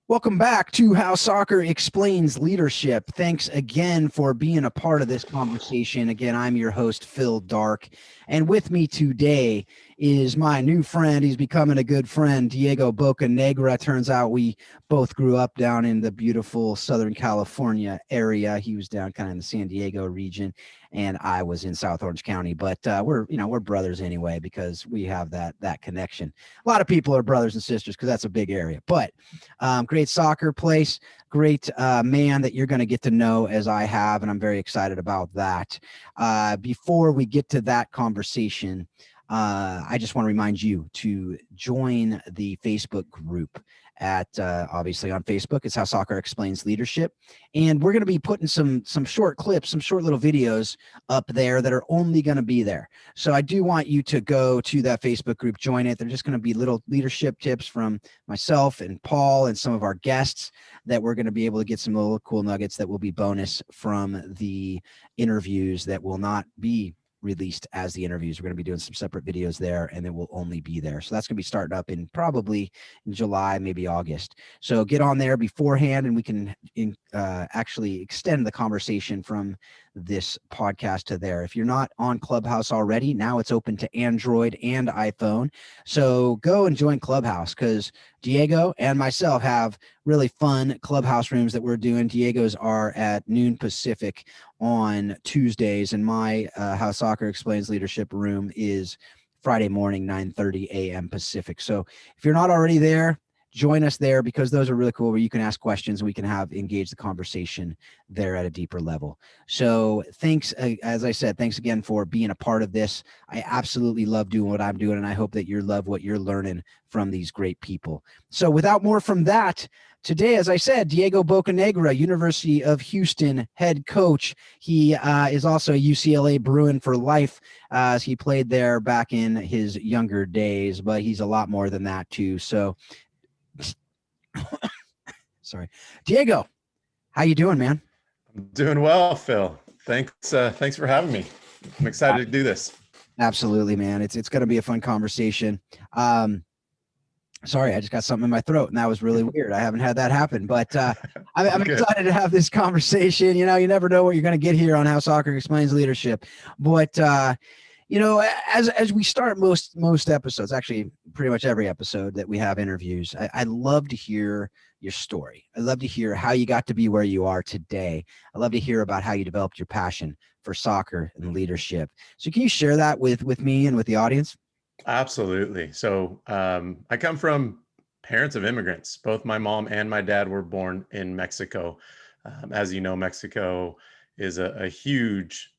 Welcome back to How Soccer Explains Leadership. Thanks again for being a part of this conversation. Again, I'm your host, Phil Dark. And with me today is my new friend. He's becoming a good friend, Diego Bocanegra. Turns out we both grew up down in the beautiful Southern California area. He was down kind of in the San Diego region, and I was in South Orange County. But we're brothers anyway because we have that connection. A lot of people are brothers and sisters because that's a big area. But great soccer place, great man that you're going to get to know as I have, and I'm very excited about that. Before we get to that conversation, I just want to remind you to join the Facebook group at obviously on Facebook. It's How Soccer Explains Leadership. And we're going to be putting some short clips, some short little videos up there that are only going to be there. So I do want you to go to that Facebook group, join it. They're just going to be little leadership tips from myself and Paul and some of our guests that we're going to be able to get some little cool nuggets that will be bonus from the interviews that will not be released as the interviews. We're going to be doing some separate videos there, and it will only be there. So that's going to be starting up in probably in July, maybe August. So get on there beforehand, and we can actually extend the conversation from this podcast to there. If you're not on Clubhouse already, now it's open to Android and iPhone. So go and join Clubhouse because Diego and myself have really fun Clubhouse rooms that we're doing. Diego's are at noon Pacific on Tuesdays, and my How Soccer Explains Leadership room is Friday morning, 9:30 a.m. Pacific. So if you're not already there, join us there because those are really cool where you can ask questions and we can engage the conversation there at a deeper level. So thanks, as I said, thanks again for being a part of this. I absolutely love doing what I'm doing, and I hope that you love what you're learning from these great people. So without more from that, today, as I said, Diego Bocanegra, University of Houston head coach. He is also a UCLA Bruin for life, as he played there back in his younger days, but he's a lot more than that too. So sorry, Diego, how you doing, man? I'm doing well, Phil. Thanks for having me. I'm excited to do this. Absolutely, man. It's going to be a fun conversation. Sorry, I just got something in my throat, and that was really weird. I haven't had that happen, but I'm excited to have this conversation. You know, you never know what you're going to get here on How Soccer Explains Leadership, but you know, as we start most episodes, actually pretty much every episode that we have interviews, I love to hear your story. I love to hear how you got to be where you are today. I love to hear about how you developed your passion for soccer and leadership. So can you share that with me and with the audience? Absolutely. So I come from parents of immigrants. Both my mom and my dad were born in Mexico. As you know, Mexico is a huge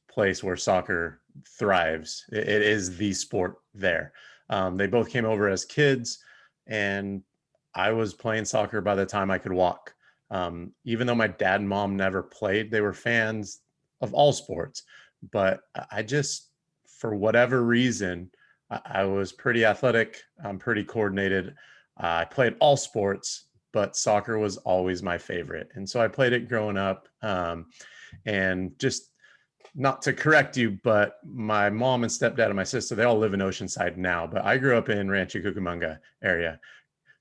place where soccer thrives. It is the sport there. They both came over as kids, and I was playing soccer by the time I could walk. Even though my dad and mom never played, they were fans of all sports. But I just, for whatever reason, I was pretty athletic. I'm pretty coordinated. I played all sports, but soccer was always my favorite. And so I played it growing up. And just not to correct you, but my mom and stepdad and my sister, they all live in Oceanside now, but I grew up in Rancho Cucamonga area.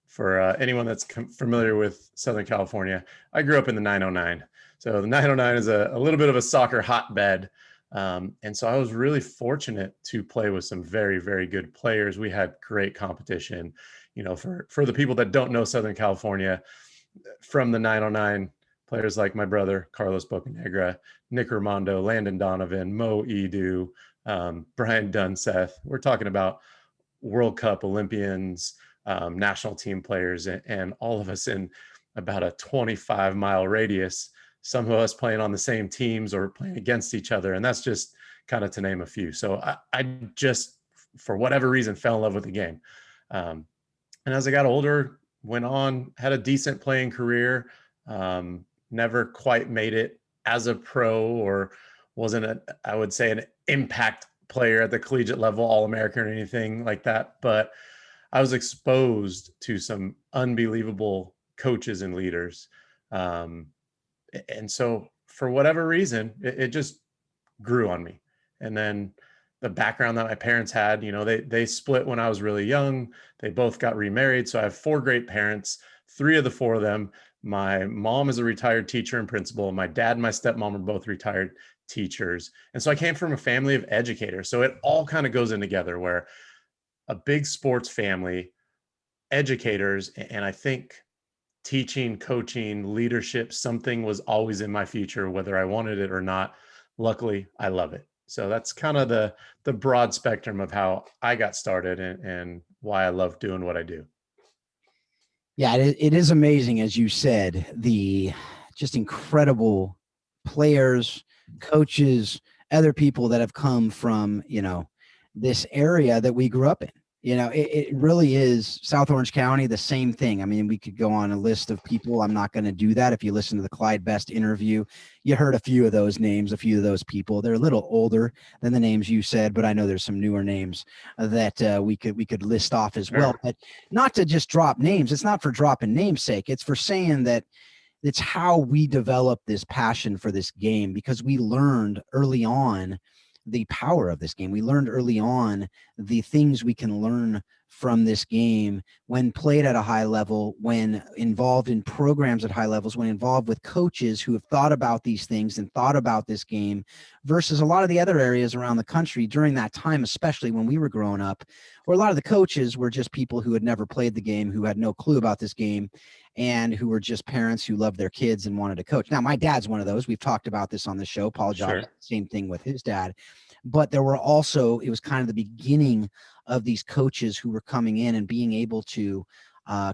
For anyone that's familiar with Southern California, I grew up in the 909. So the 909 is a little bit of a soccer hotbed. And so I was really fortunate to play with some very, very good players. We had great competition. You know, for the people that don't know Southern California, from the 909, players like my brother, Carlos Bocanegra, Nick Raimondo, Landon Donovan, Mo Edu, Brian Dunseth. We're talking about World Cup Olympians, national team players, and all of us in about a 25-mile radius, some of us playing on the same teams or playing against each other. And that's just kind of to name a few. So I just, for whatever reason, fell in love with the game. And as I got older, went on, had a decent playing career, never quite made it as a pro, or wasn't, I would say, an impact player at the collegiate level, All-American or anything like that. But I was exposed to some unbelievable coaches and leaders. And so for whatever reason, it just grew on me. And then the background that my parents had. You know, they split when I was really young. They both got remarried. So I have 4 great parents. 3 of the 4 of them, my mom is a retired teacher and principal. My dad and my stepmom are both retired teachers. And so I came from a family of educators. So it all kind of goes in together, where a big sports family, educators, and I think teaching, coaching, leadership, something was always in my future, whether I wanted it or not. Luckily, I love it. So that's kind of the broad spectrum of how I got started, and why I love doing what I do. Yeah, it is amazing, as you said, the just incredible players, coaches, other people that have come from, this area that we grew up in. It really is South Orange County, the same thing. I mean, we could go on a list of people. I'm not going to do that. If you listen to the Clyde Best interview, you heard a few of those names, a few of those people. They're a little older than the names you said, but I know there's some newer names that we could list off as well. Sure. But not to just drop names. It's not for dropping namesake. It's for saying that it's how we develop this passion for this game, because we learned early on the power of this game. We learned early on the things we can learn from this game when played at a high level, when involved in programs at high levels, when involved with coaches who have thought about these things and thought about this game, versus a lot of the other areas around the country during that time, especially when we were growing up, where a lot of the coaches were just people who had never played the game, who had no clue about this game, and who were just parents who loved their kids and wanted to coach. Now, my dad's one of those. We've talked about this on the show. Paul Jobs, Sure. same thing with his dad. But there were also, it was kind of the beginning of these coaches who were coming in and being able to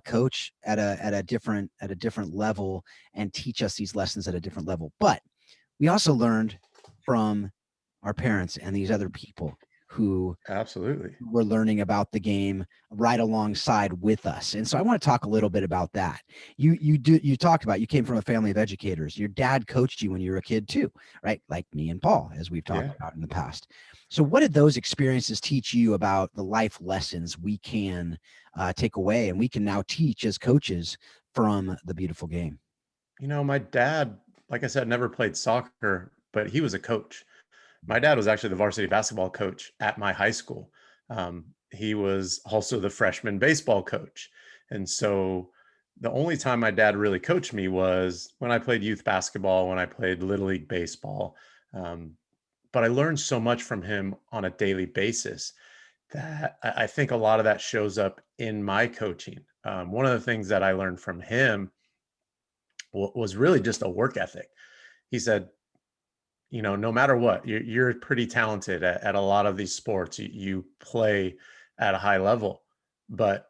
coach at a different level and teach us these lessons at a different level. But we also learned from our parents and these other people who Absolutely. were learning about the game right alongside with us. And so I want to talk a little bit about that. You talked about, you came from a family of educators. Your dad coached you when you were a kid too, right? Like me and Paul, as we've talked Yeah. about in the past. So what did those experiences teach you about the life lessons we can take away and we can now teach as coaches from the beautiful game? You know, my dad, like I said, never played soccer, but he was a coach. My dad was actually the varsity basketball coach at my high school. He was also the freshman baseball coach. And so the only time my dad really coached me was when I played youth basketball, when I played Little League baseball. Um, but I learned so much from him on a daily basis that I think a lot of that shows up in my coaching. One of the things that I learned from him was really just a work ethic. He said, you know, no matter what, you're pretty talented at a lot of these sports. You play at a high level, but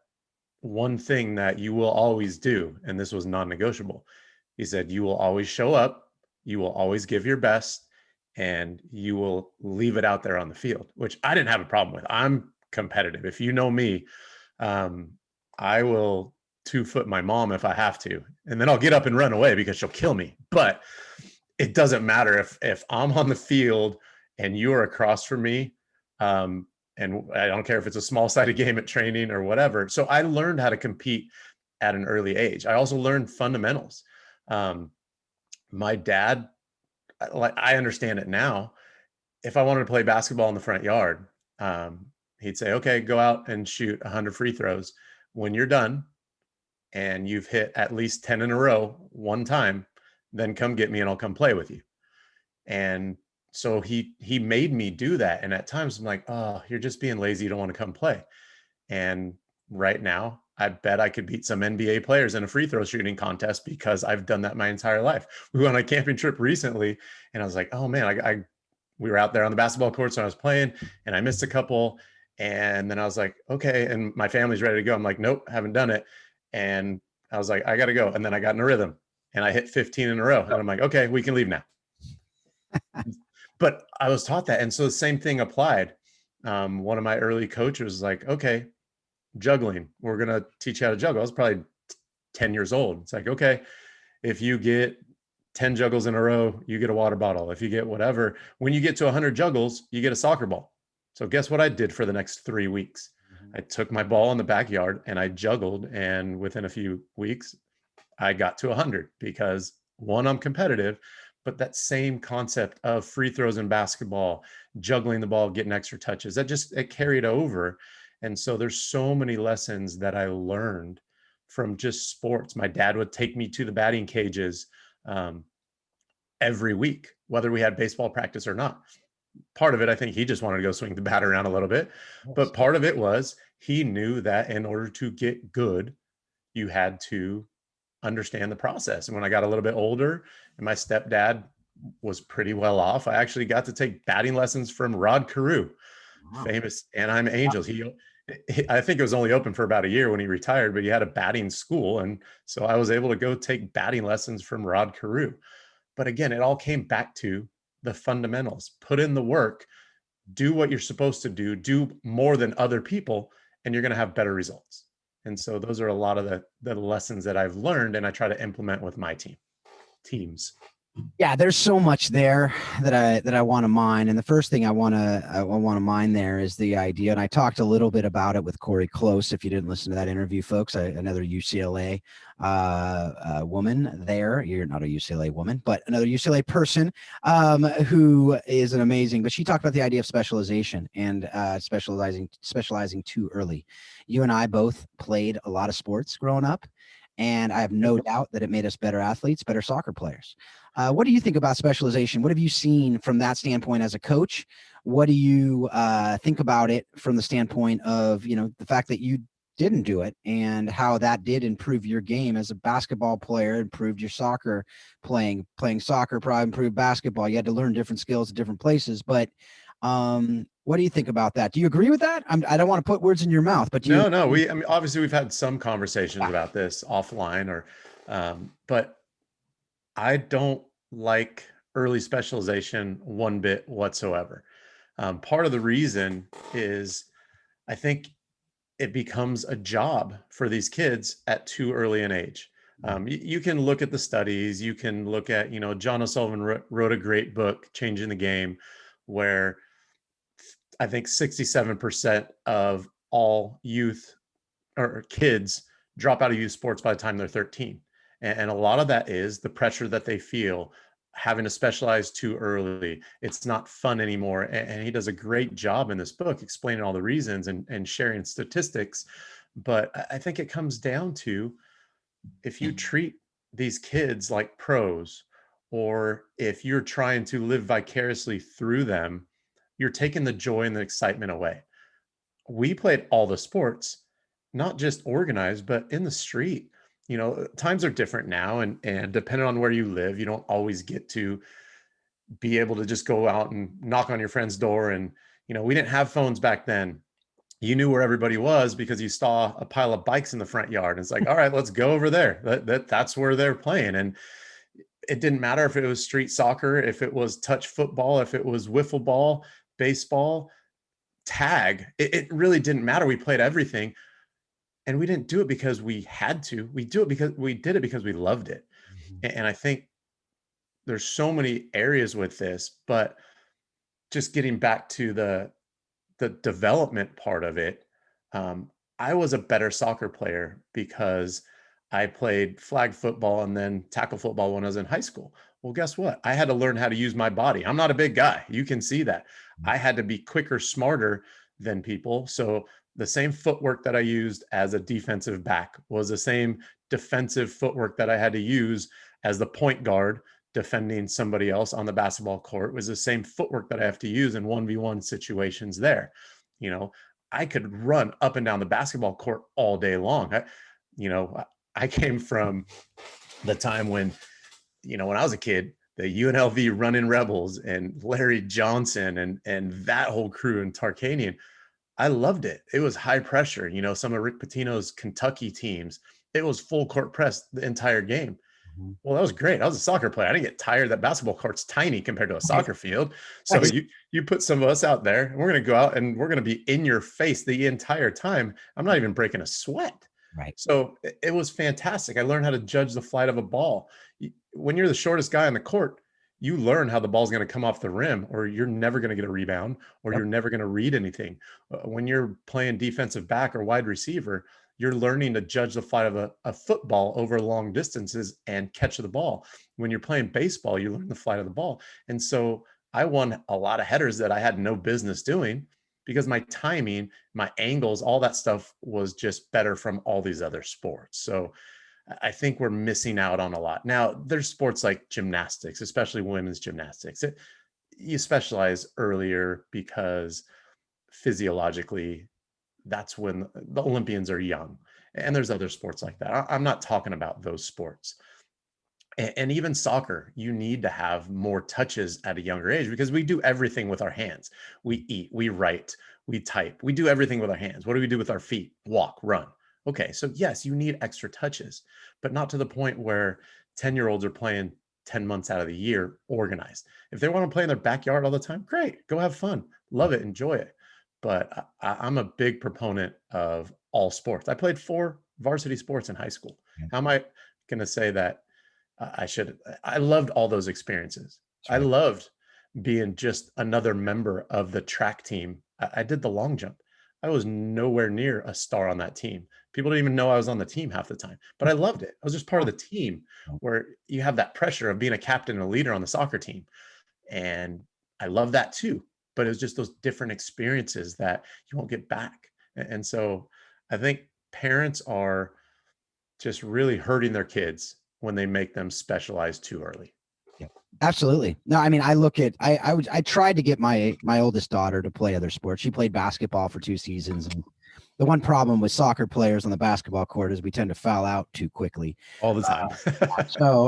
one thing that you will always do, and this was non-negotiable, he said, you will always show up, you will always give your best, and you will leave it out there on the field, which I didn't have a problem with. I'm competitive. If you know me, um, I will 2-foot my mom if I have to, and then I'll get up and run away because she'll kill me. But it doesn't matter if I'm on the field and you are across from me. And I don't care if it's a small sided game at training or whatever. So I learned how to compete at an early age. I also learned fundamentals. My dad, like, I understand it now. If I wanted to play basketball in the front yard, he'd say, okay, go out and shoot 100 free throws. When you're done and you've hit at least 10 in a row one time, then come get me and I'll come play with you. And so he made me do that. And at times I'm like, oh, you're just being lazy. You don't want to come play. And right now, I bet I could beat some NBA players in a free throw shooting contest because I've done that my entire life. We went on a camping trip recently, and I was like, oh man, we were out there on the basketball courts when I was playing, and I missed a couple. And then I was like, okay, and my family's ready to go. I'm like, nope, haven't done it. And I was like, I got to go. And then I got in a rhythm, and I hit 15 in a row. And I'm like, okay, we can leave now. But I was taught that. And so the same thing applied. One of my early coaches was like, okay, juggling, we're going to teach you how to juggle. I was probably 10 years old. It's like, okay, if you get 10 juggles in a row, you get a water bottle. If you get whatever, when you get to 100 juggles, you get a soccer ball. So guess what I did for the next 3 weeks? I took my ball in the backyard and I juggled. And within a few weeks, I got to 100 because, one, I'm competitive, but that same concept of free throws in basketball, juggling the ball, getting extra touches, it carried over. And so there's so many lessons that I learned from just sports. My dad would take me to the batting cages every week, whether we had baseball practice or not. Part of it, I think he just wanted to go swing the bat around a little bit, but part of it was he knew that in order to get good, you had to understand the process. And when I got a little bit older and my stepdad was pretty well off, I actually got to take batting lessons from Rod Carew, famous Anaheim Angels. I think it was only open for about a year when he retired, but he had a batting school. And so I was able to go take batting lessons from Rod Carew. But again, it all came back to the fundamentals. Put in the work, do what you're supposed to do more than other people, and you're going to have better results. And so those are a lot of the lessons that I've learned, and I try to implement with my teams. Yeah, there's so much there that I want to mine, and the first thing I want to mine there is the idea. And I talked a little bit about it with Corey Close. If you didn't listen to that interview, folks, another UCLA woman there. You're not a UCLA woman, but another UCLA person who is an amazing. But she talked about the idea of specialization and specializing too early. You and I both played a lot of sports growing up, and I have no doubt that it made us better athletes, better soccer players. What do you think about specialization? What have you seen from that standpoint as a coach? What do you think about it from the standpoint of, the fact that you didn't do it and how that did improve your game as a basketball player, improved your soccer playing soccer, probably improved basketball. You had to learn different skills at different places, but what do you think about that? Do you agree with that? I don't want to put words in your mouth, but No. I mean, obviously we've had some conversations about this offline but I don't like early specialization one bit whatsoever. Part of the reason is I think it becomes a job for these kids at too early an age. You can look at the studies, you can look at, John O'Sullivan wrote a great book, Changing the Game, where I think 67% of all youth or kids drop out of youth sports by the time they're 13. And a lot of that is the pressure that they feel having to specialize too early. It's not fun anymore. And he does a great job in this book explaining all the reasons and sharing statistics. But I think it comes down to, if you treat these kids like pros, or if you're trying to live vicariously through them, you're taking the joy and the excitement away. We played all the sports, not just organized, but in the street. Times are different now, and depending on where you live, you don't always get to be able to just go out and knock on your friend's door. And we didn't have phones back then. You knew where everybody was because you saw a pile of bikes in the front yard. It's like, all right, let's go over there. That's where they're playing. And it didn't matter if it was street soccer, if it was touch football, if it was wiffle ball, baseball, tag. It really didn't matter. We played everything. And we didn't do it because we had to. We did it because we loved it. And I think there's so many areas with this, but just getting back to the development part of it, I was a better soccer player because I played flag football and then tackle football when I was in high school. Well, guess what? I had to learn how to use my body. I'm not a big guy. You can see that. I had to be quicker, smarter than people. So the same footwork that I used as a defensive back was the same defensive footwork that I had to use as the point guard defending somebody else on the basketball court. Was the same footwork that I have to use in 1v1 situations there. I could run up and down the basketball court all day long. I came from the time when I was a kid, the UNLV Running Rebels and Larry Johnson and that whole crew in Tarkanian. I loved it. It was high pressure. Some of Rick Pitino's Kentucky teams, it was full court press the entire game. Well, that was great. I was a soccer player. I didn't get tired. That basketball court's tiny compared to a soccer field. So you put some of us out there, and we're going to go out and we're going to be in your face the entire time. I'm not even breaking a sweat. Right. So it was fantastic. I learned how to judge the flight of a ball. When you're the shortest guy on the court, you learn how the ball's going to come off the rim, or you're never going to get a rebound, or you're never going to read anything. When you're playing defensive back or wide receiver, You're learning to judge the flight of a football over long distances and catch the ball. When you're playing baseball, you learn the flight of the ball. And so I won a lot of headers that I had no business doing because my timing, my angles, all that stuff was just better from all these other sports. So I think we're missing out on a lot. Now, there's sports like gymnastics, especially women's gymnastics. You specialize earlier because physiologically, that's when the Olympians are young. And there's other sports like that. I'm not talking about those sports. And even soccer, you need to have more touches at a younger age because we do everything with our hands. We eat, we write, we type, we do everything with our hands. What do we do with our feet? Walk, run. Okay, so yes, you need extra touches, but not to the point where 10-year-olds are playing 10 months out of the year organized. If they want to play in their backyard all the time, great, go have fun, love it, enjoy it. But I'm a big proponent of all sports. I played 4 varsity sports in high school. How am I going to say that I loved all those experiences. I loved being just another member of the track team. I did the long jump. I was nowhere near a star on that team. People didn't even know I was on the team half the time, but I loved it. I was just part of the team where you have that pressure of being a captain and a leader on the soccer team. And I love that too, but it was just those different experiences that you won't get back. And so I think parents are just really hurting their kids when they make them specialize too early. Yeah, absolutely. No, I mean, I tried to get my oldest daughter to play other sports. She played basketball for 2 seasons. And the one problem with soccer players on the basketball court is we tend to foul out too quickly. All the time.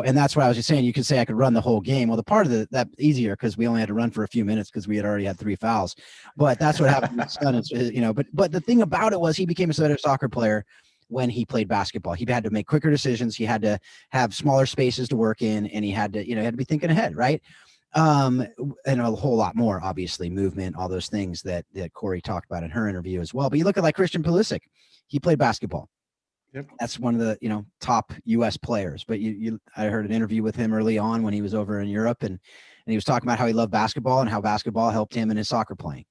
And that's what I was just saying. You could say I could run the whole game. Well, the part of that easier because we only had to run for a few minutes because we had already had 3 fouls. But that's what happened with son. But the thing about it was he became a better soccer player when he played basketball. He had to make quicker decisions. He had to have smaller spaces to work in, and he had to be thinking ahead, right? And a whole lot more, obviously, movement, all those things that Corey talked about in her interview as well. But you look at like Christian Pulisic, he played basketball. Yep. That's one of the top U.S. players. But I heard an interview with him early on when he was over in Europe, and he was talking about how he loved basketball and how basketball helped him in his soccer playing.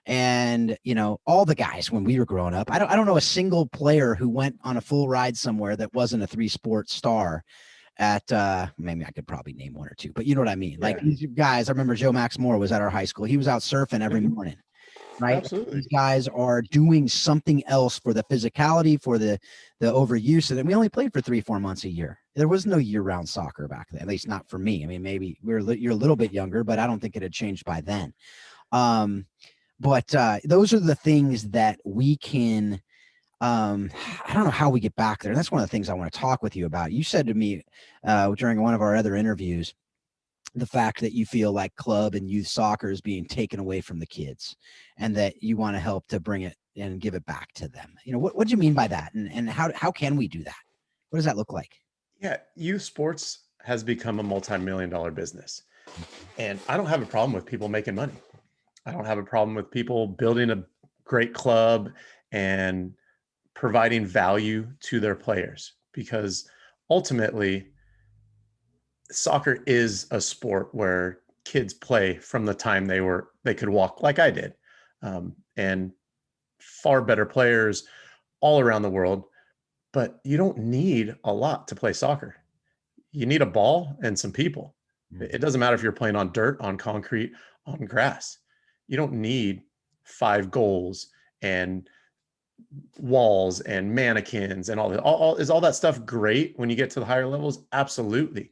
And, all the guys when we were growing up, I don't know a single player who went on a full ride somewhere that wasn't a 3-sport star at, maybe I could probably name 1 or 2, but you know what I mean? Yeah. Like these guys, I remember Joe Max Moore was at our high school. He was out surfing every morning, right? Absolutely. These guys are doing something else for the physicality, for the overuse. And we only played for 3-4 months a year. There was no year-round soccer back then, at least not for me. I mean, maybe you're a little bit younger, but I don't think it had changed by then. But those are the things that we can, I don't know how we get back there. And that's one of the things I want to talk with you about. You said to me during one of our other interviews, the fact that you feel like club and youth soccer is being taken away from the kids and that you want to help to bring it and give it back to them. What do you mean by that? And how can we do that? What does that look like? Yeah. Youth sports has become a multi-million-dollar business. And I don't have a problem with people making money. I don't have a problem with people building a great club and providing value to their players, because ultimately soccer is a sport where kids play from the time they could walk, like I did, and far better players all around the world. But you don't need a lot to play soccer. You need a ball and some people. It doesn't matter if you're playing on dirt, on concrete, on grass. You don't need 5 goals and walls and mannequins and all that. Is all that stuff great when you get to the higher levels? Absolutely.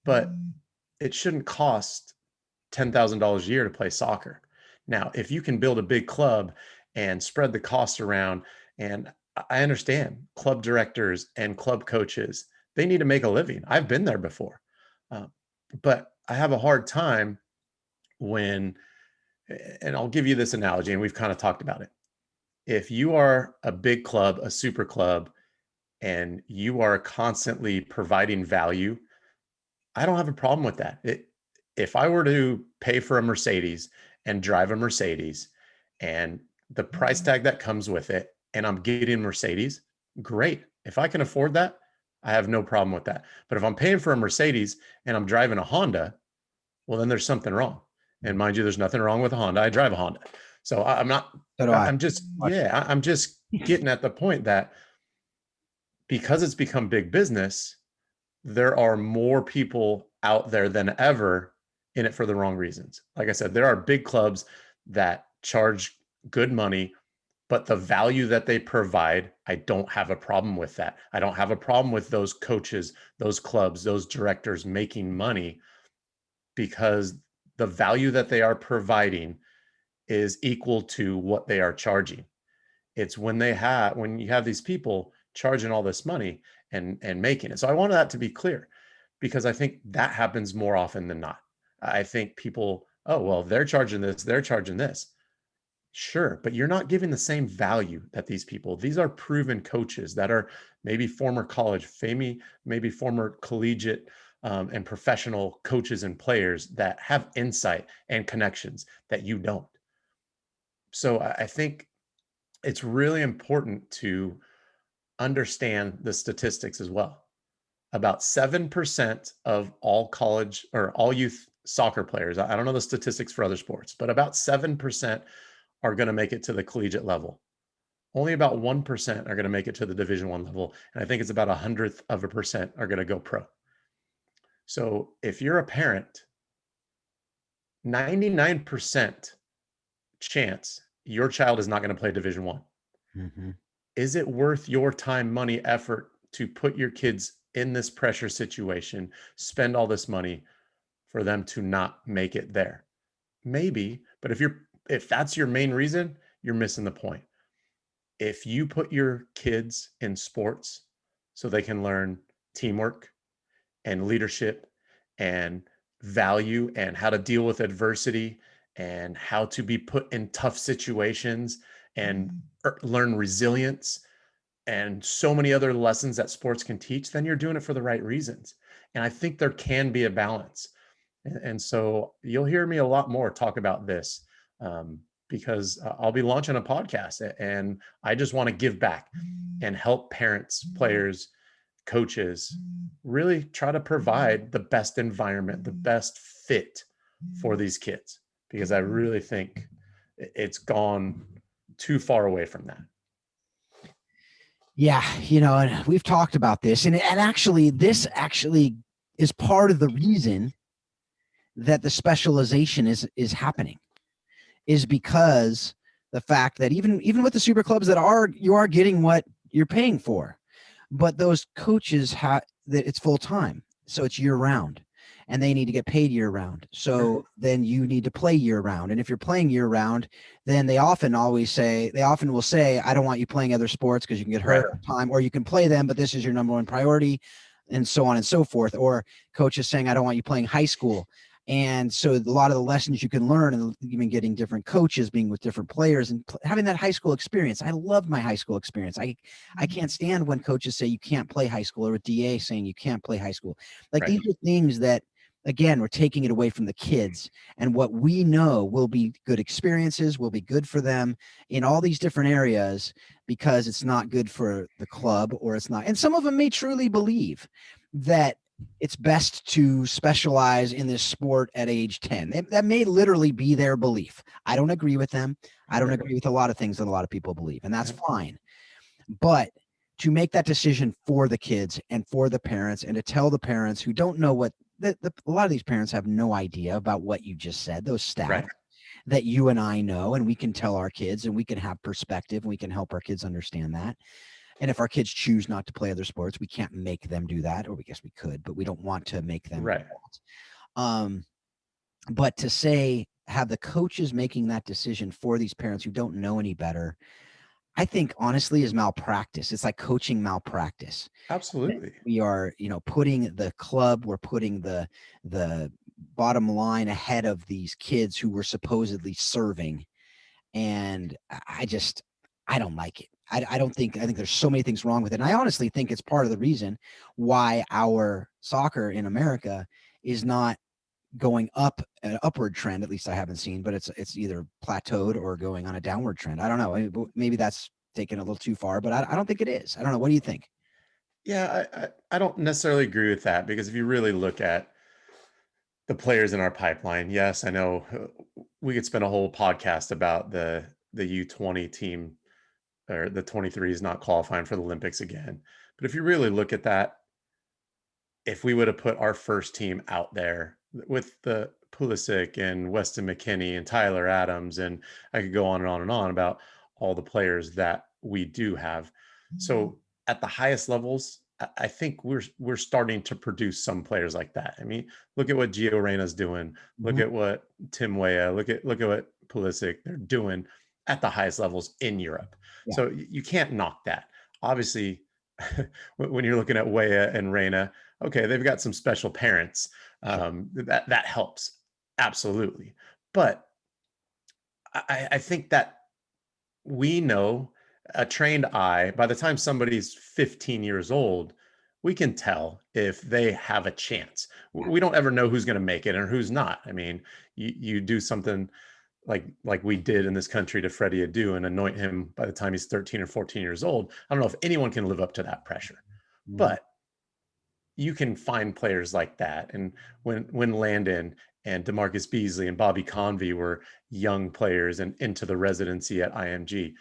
But it shouldn't cost $10,000 a year to play soccer. Now, if you can build a big club and spread the costs around, and I understand club directors and club coaches, they need to make a living. I've been there before. But I have a hard time when, and I'll give you this analogy, and we've kind of talked about it. If you are a big club, a super club, and you are constantly providing value, I don't have a problem with that. If I were to pay for a Mercedes and drive a Mercedes and the price tag that comes with it, and I'm getting Mercedes, great. If I can afford that, I have no problem with that. But if I'm paying for a Mercedes and I'm driving a Honda, well, then there's something wrong. And mind you, there's nothing wrong with a Honda. I drive a Honda. So I'm not, I'm just getting at the point that because it's become big business, there are more people out there than ever in it for the wrong reasons. Like I said, there are big clubs that charge good money, but the value that they provide, I don't have a problem with that. I don't have a problem with those coaches, those clubs, those directors making money, because the value that they are providing is equal to what they are charging. It's when you have these people charging all this money and making it. So I wanted that to be clear, because I think that happens more often than not. I think people, oh, well, they're charging this, they're charging this. Sure, but you're not giving the same value that these are proven coaches that are maybe former college, maybe former collegiate and professional coaches and players that have insight and connections that you don't. So I think it's really important to understand the statistics as well. About 7% of all college or all youth soccer players, I don't know the statistics for other sports, but about 7% are going to make it to the collegiate level. Only about 1% are going to make it to the Division I level. And I think it's about 1/100% are going to go pro. So if you're a parent, 99% chance your child is not going to play Division I. Mm-hmm. Is it worth your time, money, effort to put your kids in this pressure situation, spend all this money for them to not make it there? Maybe, but if that's your main reason, you're missing the point. If you put your kids in sports so they can learn teamwork and leadership and value and how to deal with adversity and how to be put in tough situations and learn resilience and so many other lessons that sports can teach, then you're doing it for the right reasons. And I think there can be a balance. And so you'll hear me a lot more talk about this, because I'll be launching a podcast, and I just want to give back and help parents, players, coaches really try to provide the best environment, the best fit for these kids, because I really think it's gone too far away from that. Yeah, and we've talked about this, and actually, this actually is part of the reason that the specialization is happening, is because the fact that even with the super clubs you are getting what you're paying for, but those coaches that it's full time, so it's year round, and they need to get paid year round. So then you need to play year round, and if you're playing year round, then they often will say, I don't want you playing other sports because you can get hurt time, or you can play them, but this is your number one priority, and so on and so forth. Or coaches saying, I don't want you playing high school. And so a lot of the lessons you can learn, and even getting different coaches, being with different players, and having that high school experience. I love my high school experience. I can't stand when coaches say you can't play high school, or a DA saying you can't play high school. Like these are things that, again, we're taking it away from the kids, and what we know will be good experiences, will be good for them in all these different areas, because it's not good for the club, or it's not. And some of them may truly believe that it's best to specialize in this sport at age 10. That may literally be their belief. I don't agree with them. I don't agree with a lot of things that a lot of people believe, and that's fine. But to make that decision for the kids and for the parents, and to tell the parents who don't know what a lot of these parents have no idea about what you just said, those stats that you and I know, and we can tell our kids, and we can have perspective, and we can help our kids understand that. And if our kids choose not to play other sports, we can't make them do that, or we guess we could, but we don't want to make them. Right. But to have the coaches making that decision for these parents who don't know any better, I think honestly is malpractice. It's like coaching malpractice. Absolutely. We are, putting the club, we're putting the bottom line ahead of these kids who we're supposedly serving. And I don't like it. I think there's so many things wrong with it. And I honestly think it's part of the reason why our soccer in America is not going up, an upward trend. At least I haven't seen, but it's either plateaued or going on a downward trend. I don't know. Maybe that's taken a little too far, but I don't think it is. I don't know. What do you think? Yeah, I don't necessarily agree with that, because if you really look at the players in our pipeline, yes, I know we could spend a whole podcast about the U20 team, or the 23 is not qualifying for the Olympics again. But if you really look at that, if we would have put our first team out there with the Pulisic and Weston McKennie and Tyler Adams, and I could go on and on and on about all the players that we do have. So at the highest levels, I think we're starting to produce some players like that. I mean, look at what Gio Reyna's doing. Look at what Tim Weah. Look at what Pulisic they're doing at the highest levels in Europe. Yeah. So you can't knock that. Obviously, when you're looking at Weah and Reyna, okay, they've got some special parents. That helps absolutely. But I think that we know, a trained eye, by the time somebody's 15 years old, we can tell if they have a chance. We don't ever know who's going to make it and who's not. I mean, you do something like we did in this country to Freddie Adu and anoint him by the time he's 13 or 14 years old. I don't know if anyone can live up to that pressure, but you can find players like that. And when Landon and DeMarcus Beasley and Bobby Convey were young players and into the residency at IMG,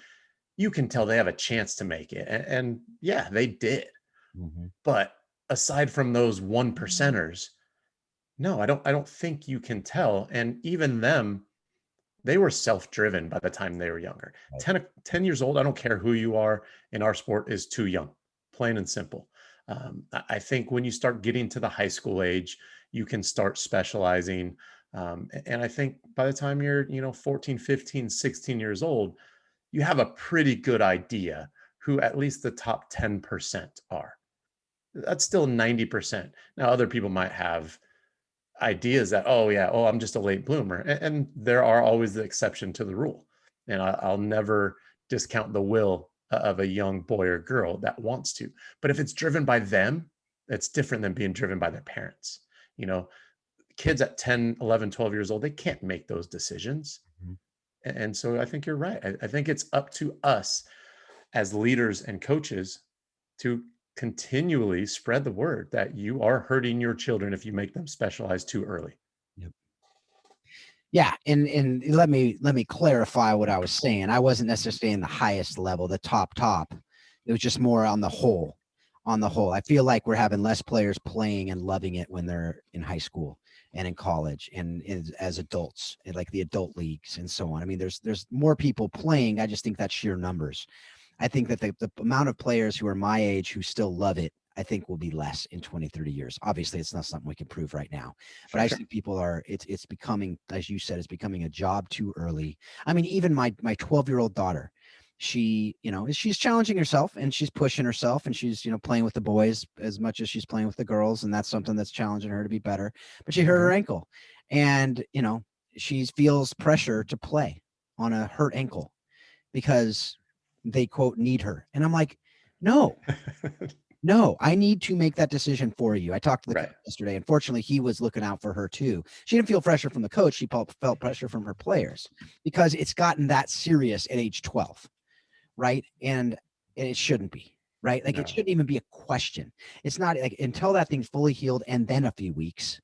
you can tell they have a chance to make it. And yeah, they did. But aside from those 1%ers, no, I don't think you can tell. And even them, they were self-driven by the time they were younger. 10 years old, I don't care who you are in our sport, is too young, plain and simple. I think when you start getting to the high school age, you can start specializing. And I think by the time you're, 14, 15, 16 years old, you have a pretty good idea who at least the top 10% are. That's still 90%. Now, other people might have ideas that, I'm just a late bloomer. And there are always the exception to the rule. And I'll never discount the will of a young boy or girl that wants to. But if it's driven by them, it's different than being driven by their parents. Kids at 10, 11, 12 years old, they can't make those decisions. And so I think you're right. I think it's up to us as leaders and coaches to continually spread the word that you are hurting your children if you make them specialize too early. Yeah, and let me clarify what I was saying. I wasn't necessarily saying the highest level, the top. It was just more on the whole. On the whole, I feel like we're having less players playing and loving it when they're in high school and in college and as adults, and like the adult leagues and so on. I mean, there's more people playing. I just think that's sheer numbers. I think that the amount of players who are my age who still love it, I think will be less in 20, 30 years. Obviously, it's not something we can prove right now, but I think people are, it's becoming, as you said, it's becoming a job too early. I mean, even my 12-year-old daughter, she's challenging herself and she's pushing herself and she's, playing with the boys as much as she's playing with the girls. And that's something that's challenging her to be better, but she hurt her ankle and, she feels pressure to play on a hurt ankle because they quote need her. And I'm like, no, I need to make that decision for you. I talked to the coach yesterday. Unfortunately, he was looking out for her too. She didn't feel pressure from the coach. She felt pressure from her players because it's gotten that serious at age 12. Right. And it shouldn't be. Right. Like it shouldn't even be a question. It's not like until that thing's fully healed and then a few weeks,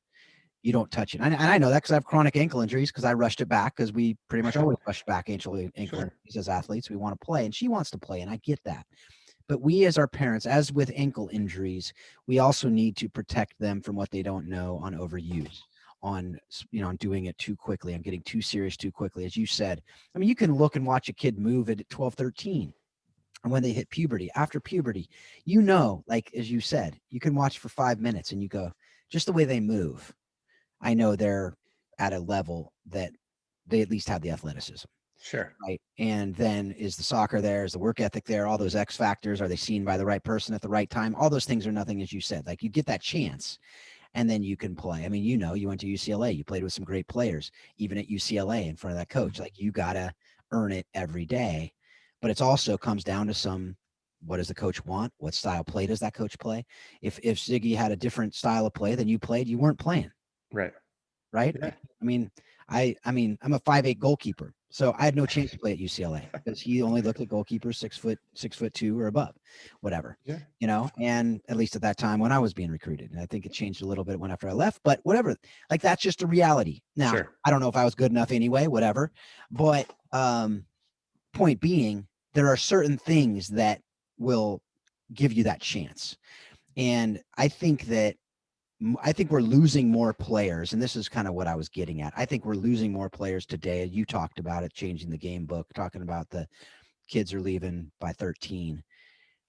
you don't touch it. And I know that because I have chronic ankle injuries because I rushed it back because we pretty much always rush back ankle injuries as athletes. We want to play and she wants to play. And I get that. But we as our parents, as with ankle injuries, we also need to protect them from what they don't know on overuse, on doing it too quickly, on getting too serious too quickly. As you said, I mean, you can look and watch a kid move at 12, 13. And when they hit puberty, after puberty, like, as you said, you can watch for 5 minutes and you go, just the way they move, I know they're at a level that they at least have the athleticism. Sure. Right. And then is the soccer there? Is the work ethic there? All those X factors, are they seen by the right person at the right time? All those things are nothing, as you said. Like you get that chance and then you can play. I mean, you went to UCLA, you played with some great players, even at UCLA in front of that coach. Like you got to earn it every day. But it also comes down to what does the coach want? What style play does that coach play? If Ziggy had a different style of play than you played, you weren't playing. Right. Right. Yeah. I mean, I'm a 5'8" goalkeeper, so I had no chance to play at UCLA because he only looked at goalkeepers 6'2" or above, whatever. Yeah. And at least at that time when I was being recruited, and I think it changed a little bit when after I left, but whatever. Like that's just a reality. Now, I don't know if I was good enough anyway, whatever. But point being, there are certain things that will give you that chance. And I think we're losing more players, and this is kind of what I was getting at. I think we're losing more players today. You talked about it, changing the game book, talking about the kids are leaving by 13.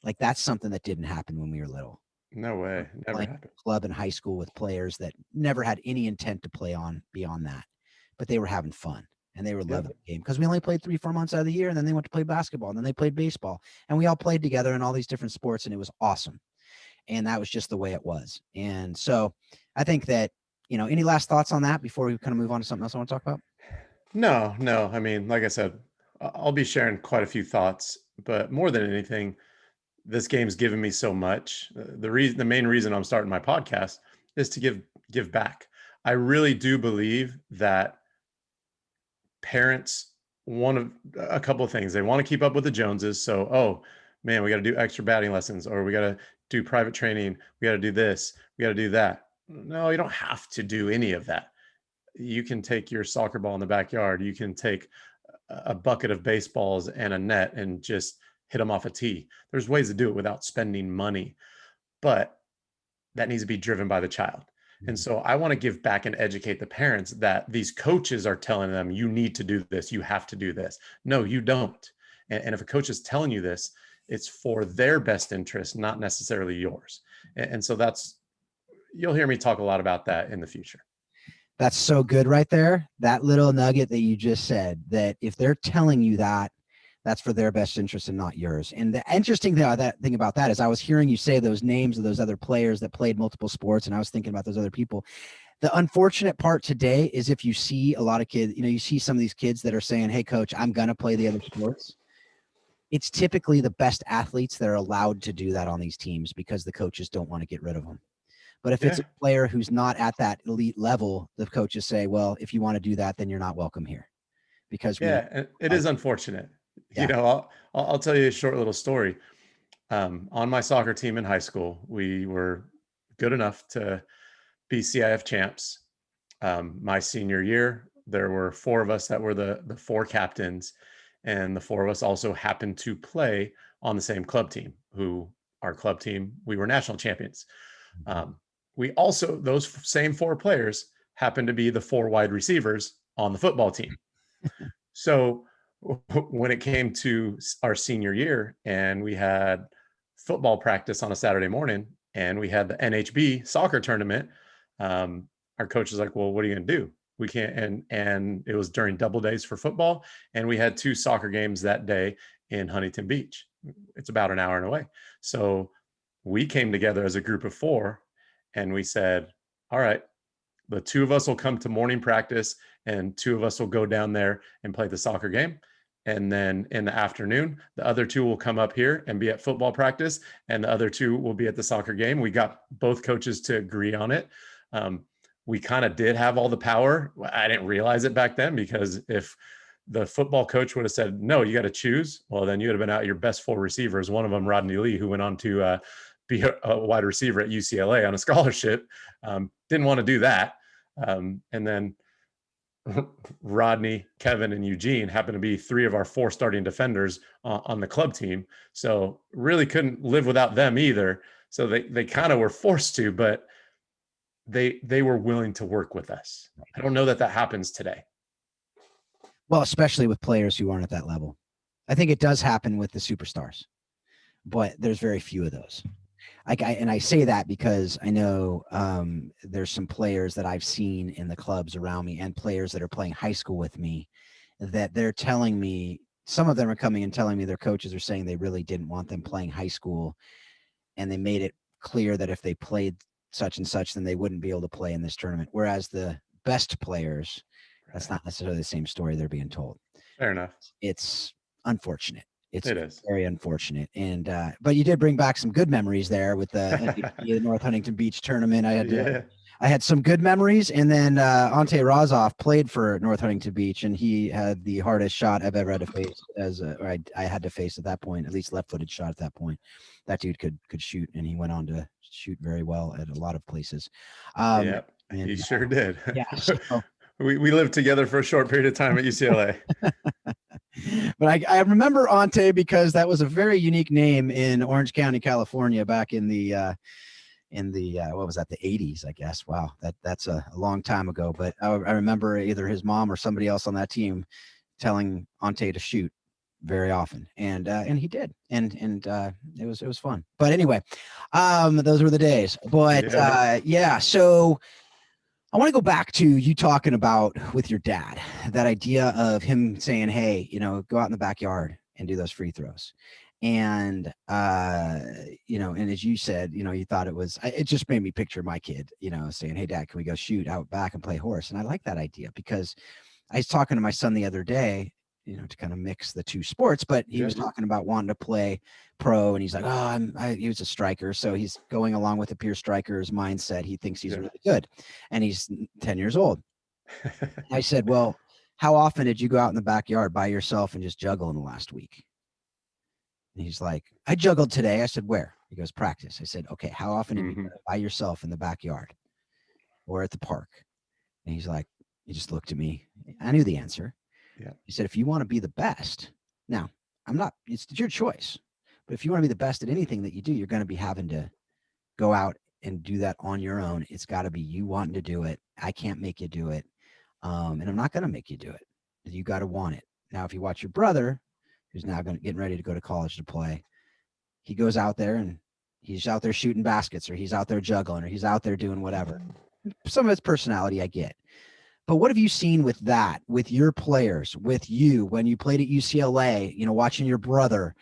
Like, that's something that didn't happen when we were little. No way. Never Playing happened. club in high school with players that never had any intent to play on beyond that, but they were having fun and they were Yeah. loving the game because we only played 3-4 months out of the year, and then they went to play basketball, and then they played baseball, and we all played together in all these different sports, and it was awesome. And that was just the way it was. And so I think that, any last thoughts on that before we kind of move on to something else I want to talk about? No. I mean, like I said, I'll be sharing quite a few thoughts, but more than anything, this game's given me so much. The main reason I'm starting my podcast is to give back. I really do believe that parents want a couple of things. They want to keep up with the Joneses. So, oh man, we got to do extra batting lessons, or we got to do private training. We got to do this. We got to do that. No, you don't have to do any of that. You can take your soccer ball in the backyard. You can take a bucket of baseballs and a net and just hit them off a tee. There's ways to do it without spending money, but that needs to be driven by the child. And so I want to give back and educate the parents that these coaches are telling them, you need to do this. You have to do this. No, you don't. And if a coach is telling you this, it's for their best interest, not necessarily yours. And so you'll hear me talk a lot about that in the future. That's so good right there. That little nugget that you just said, that if they're telling you that, that's for their best interest and not yours. And the interesting thing about that is I was hearing you say those names of those other players that played multiple sports, and I was thinking about those other people. The unfortunate part today is if you see a lot of kids, you see some of these kids that are saying, hey, coach, I'm going to play the other sports. It's typically the best athletes that are allowed to do that on these teams because the coaches don't want to get rid of them. But if it's a player who's not at that elite level, the coaches say, well, if you want to do that, then you're not welcome here. Because and it is unfortunate. Yeah. I'll tell you a short little story. On my soccer team in high school, we were good enough to be CIF champs. My senior year, there were 4 of us that were the 4 captains, and the 4 of us also happened to play on the same club team. Our club team, we were national champions. We also, those same 4 players happened to be the 4 wide receivers on the football team. So when it came to our senior year and we had football practice on a Saturday morning and we had the NHB soccer tournament, our coach was like, well, what are you going to do? We can't. And it was during double days for football. And we had 2 soccer games that day in Huntington Beach. It's about an hour and away. So we came together as a group of 4 and we said, all right, the 2 of us will come to morning practice and 2 of us will go down there and play the soccer game. And then in the afternoon, the other 2 will come up here and be at football practice, and the other 2 will be at the soccer game. We got both coaches to agree on it. We kind of did have all the power. I didn't realize it back then, because if the football coach would have said, no, you got to choose, well, then you would have been out your best 4 receivers. One of them, Rodney Lee, who went on to be a wide receiver at UCLA on a scholarship, didn't want to do that. And then Rodney, Kevin, and Eugene happened to be 3 of our 4 starting defenders on the club team. So really couldn't live without them either. So they kind of were forced to, but they were willing to work with us. I don't know that happens today. Well, especially with players who aren't at that level. I think it does happen with the superstars, but there's very few of those. And I say that because I know there's some players that I've seen in the clubs around me and players that are playing high school with me that they're telling me, some of them are coming and telling me their coaches are saying they really didn't want them playing high school. And they made it clear that if they played such and such, then they wouldn't be able to play in this tournament. Whereas the best players, that's not necessarily the same story they're being told. Fair enough. It's unfortunate. It is very unfortunate. And but you did bring back some good memories there with the North Huntington Beach tournament. I had some good memories. And then Ante Razov played for North Huntington Beach, and he had the hardest shot I've ever had to face I had to face at that point, at least left-footed shot at that point. That dude could shoot, and he went on to shoot very well at a lot of places. He sure did. Yeah. So, we lived together for a short period of time at UCLA. But I remember Ante because that was a very unique name in Orange County, California, back in the what was that, the 80s, I guess. Wow, that's a long time ago. But I remember either his mom or somebody else on that team telling Ante to shoot very often, and he did, and it was fun. But anyway, those were the days. But yeah, so I want to go back to you talking about with your dad, that idea of him saying, hey, go out in the backyard and do those free throws. And, and as you said, you thought it just made me picture my kid, saying, hey, Dad, can we go shoot out back and play horse? And I like that idea because I was talking to my son the other day, to kind of mix the two sports, but he was talking about wanting to play pro, and he's like, he was a striker. So he's going along with the peer striker's mindset. He thinks he's really good, and he's 10 years old. I said, well, how often did you go out in the backyard by yourself and just juggle in the last week? And he's like, I juggled today. I said, where? He goes, practice. I said, okay, how often did you go by yourself in the backyard or at the park? And he's like, he just looked at me. I knew the answer. Yeah. He said, if you want to be the best, now it's your choice, but if you want to be the best at anything that you do, you're going to be having to go out and do that on your own. It's got to be you wanting to do it. I can't make you do it. And I'm not going to make you do it. You got to want it. Now, if you watch your brother, who's now getting ready to go to college to play, he goes out there and he's out there shooting baskets, or he's out there juggling, or he's out there doing whatever. Some of his personality I get. But what have you seen with that, with your players, with you, when you played at UCLA, watching your brother,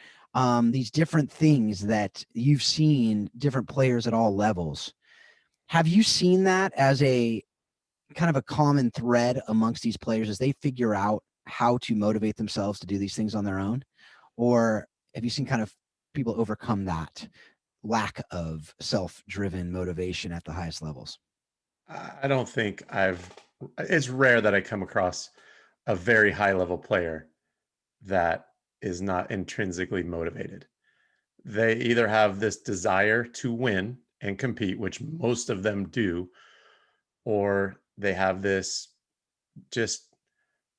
these different things that you've seen, different players at all levels? Have you seen that as a kind of a common thread amongst these players as they figure out how to motivate themselves to do these things on their own? Or have you seen kind of people overcome that lack of self-driven motivation at the highest levels? I don't think it's rare that I come across a very high level player that is not intrinsically motivated. They either have this desire to win and compete, which most of them do, or they have this just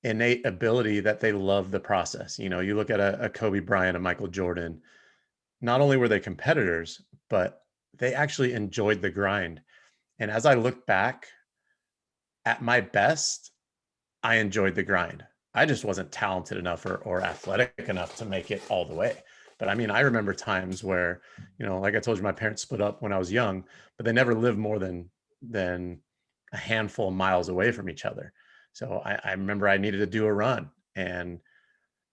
innate ability that they love the process. You look at a Kobe Bryant, a Michael Jordan, not only were they competitors, but they actually enjoyed the grind. And as I look back at my best, I enjoyed the grind. I just wasn't talented enough or athletic enough to make it all the way. But I mean, I remember times where, like I told you, my parents split up when I was young, but they never lived more than a handful of miles away from each other. So I remember I needed to do a run, and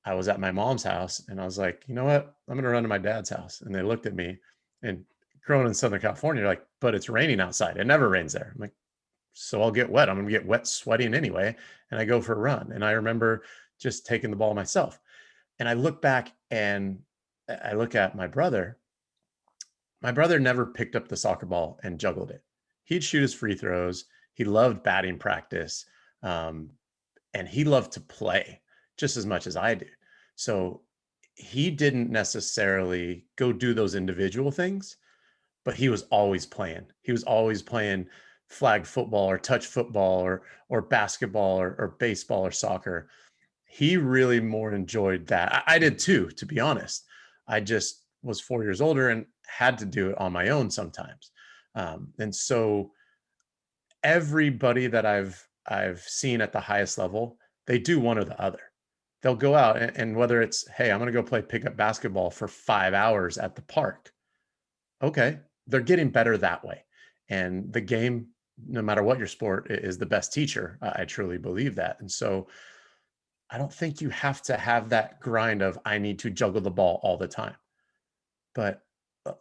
I was at my mom's house, and I was like, you know what? I'm going to run to my dad's house. And they looked at me, and growing in Southern California, you're like, but it's raining outside. It never rains there. I'm like, so I'll get wet. I'm going to get wet sweating anyway. And I go for a run. And I remember just taking the ball myself. And I look back and I look at my brother. My brother never picked up the soccer ball and juggled it. He'd shoot his free throws. He loved batting practice. And he loved to play just as much as I did. So he didn't necessarily go do those individual things, but he was always playing. He was always playing flag football or touch football or basketball or baseball or soccer. He really more enjoyed that. I did too, to be honest. I just was 4 years older and had to do it on my own sometimes. And so everybody that I've seen at the highest level, they do one or the other. They'll go out and whether it's, hey, I'm going to go play pickup basketball for 5 hours at the park. Okay. They're getting better that way. And the game, no matter what your sport, is the best teacher. I truly believe that. And so I don't think you have to have that grind of, I need to juggle the ball all the time. But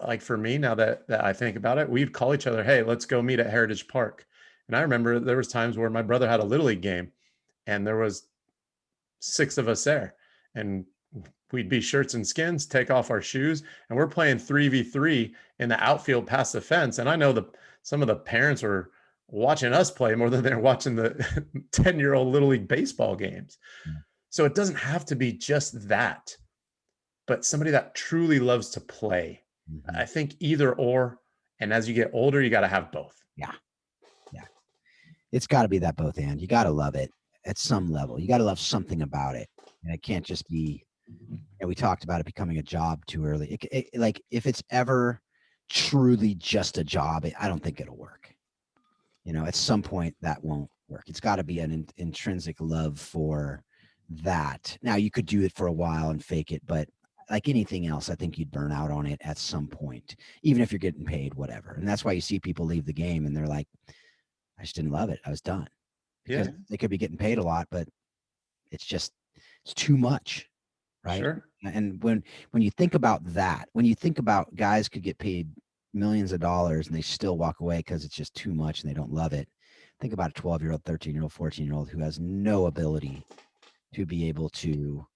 like for me, now that I think about it, we'd call each other, hey, let's go meet at Heritage Park. And I remember there was times where my brother had a Little League game and there was 6 of us there. And we'd be shirts and skins, take off our shoes, and we're playing 3v3 in the outfield past the fence. And I know some of the parents were watching us play more than they're watching the 10-year-old Little League baseball games. So it doesn't have to be just that, but somebody that truly loves to play. I think either or, and as you get older, you got to have both. Yeah. It's got to be that both, and you got to love it at some level. You got to love something about it. And it can't just be, we talked about it becoming a job too early. Like if it's ever truly just a job, I don't think it'll work. At some point that won't work. It's got to be an intrinsic love for that. Now you could do it for a while and fake it, but like anything else, I think you'd burn out on it at some point, even if you're getting paid, whatever. And that's why you see people leave the game and they're like, I just didn't love it. I was done. Because they could be getting paid a lot, but it's too much. Right. Sure. And when you think about that, when you think about guys could get paid millions of dollars and they still walk away because it's just too much and they don't love it. Think about a 12-year-old, 13-year-old, 14-year-old who has no ability to be able to,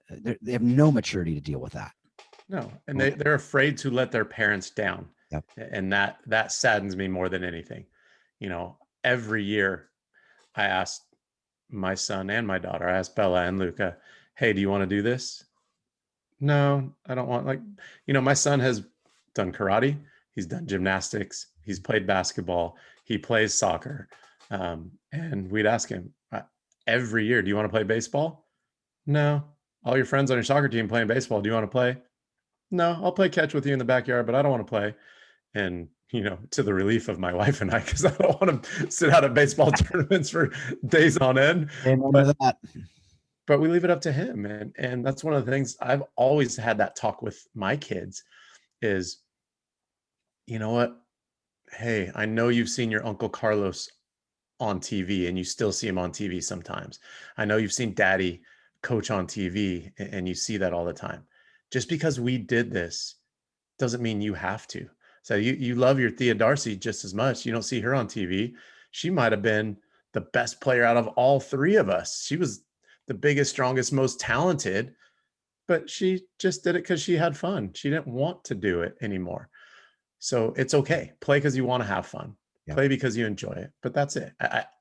they have no maturity to deal with that. No, and they're afraid to let their parents down. Yep. And that saddens me more than anything. Every year I ask my son and my daughter, I ask Bella and Luca, hey, do you want to do this? No, I don't want, my son has done karate. He's done gymnastics. He's played basketball. He plays soccer. And we'd ask him every year, do you want to play baseball? No. All your friends on your soccer team playing baseball. Do you want to play? No, I'll play catch with you in the backyard, but I don't want to play. And, to the relief of my wife and I, because I don't want to sit out at baseball tournaments for days on end. But we leave it up to him. And that's one of the things I've always had that talk with my kids is, you know what? Hey, I know you've seen your Uncle Carlos on TV and you still see him on TV sometimes. I know you've seen Daddy coach on TV and you see that all the time. Just because we did this doesn't mean you have to. So you love your Thea Darcy just as much. You don't see her on TV. She might have been the best player out of all three of us. She was the biggest, strongest, most talented, but she just did it because she had fun. She didn't want to do it anymore. So it's okay. Play because you want to have fun. Yep. Play because you enjoy it. But that's it.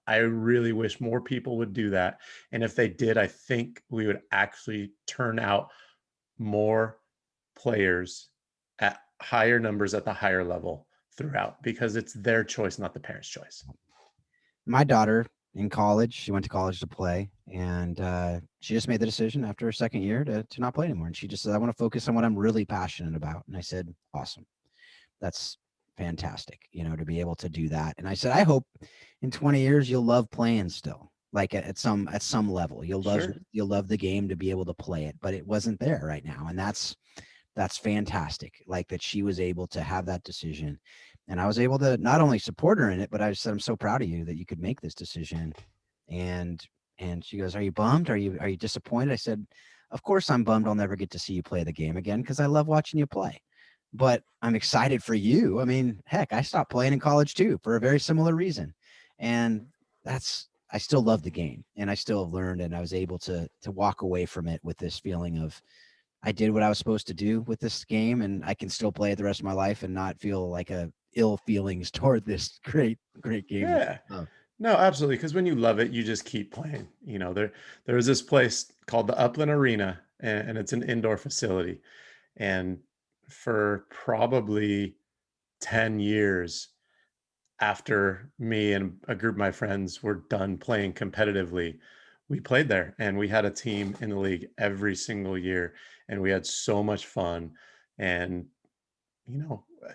I really wish more people would do that. And if they did, I think we would actually turn out more players at higher numbers at the higher level throughout, because it's their choice, not the parents' choice. My daughter in college, she went to college to play, and she just made the decision after her second year to not play anymore. And she just said, I want to focus on what I'm really passionate about. And I said, awesome. That's fantastic, to be able to do that. And I said, I hope in 20 years you'll love playing still, like at some level. You'll love the game to be able to play it, but it wasn't there right now. And that's fantastic. Like that she was able to have that decision. And I was able to not only support her in it, but I said, I'm so proud of you that you could make this decision. And she goes, are you bummed? Are you disappointed? I said, of course I'm bummed. I'll never get to see you play the game again because I love watching you play. But I'm excited for you. I mean, heck, I stopped playing in college too for a very similar reason. And I still love the game and I still have learned, and I was able to walk away from it with this feeling of I did what I was supposed to do with this game, and I can still play it the rest of my life and not feel like ill feelings toward this great game. Yeah. No, absolutely. Because when you love it, you just keep playing. There was this place called the Upland Arena, and it's an indoor facility. And for probably 10 years after me and a group of my friends were done playing competitively, we played there, and we had a team in the league every single year, and we had so much fun. And,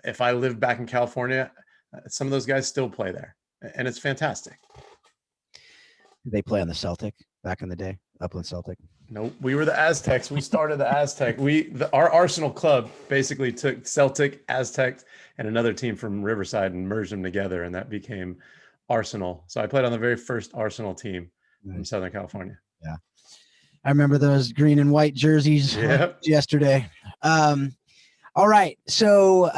if I lived back in California, some of those guys still play there, and it's fantastic. Did they play on the Celtic back in the day? Upland Celtic? No, we were the Aztecs. We started the Aztec. Our Arsenal club basically took Celtic, Aztecs, and another team from Riverside and merged them together, and that became Arsenal. So I played on the very first Arsenal team from Southern California. Yeah. I remember those green and white jerseys yesterday. All right. So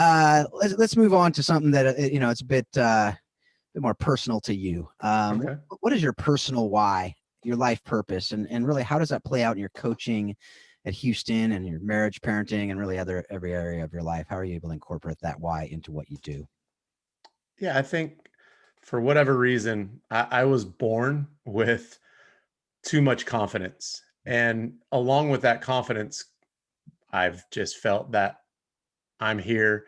let's move on to something that, it's a bit more personal to you. Okay. What is your personal why, your life purpose, and really how does that play out in your coaching at Houston and your marriage, parenting, and really every area of your life? How are you able to incorporate that why into what you do? Yeah, I think for whatever reason, I was born with too much confidence. And along with that confidence, I've just felt that I'm here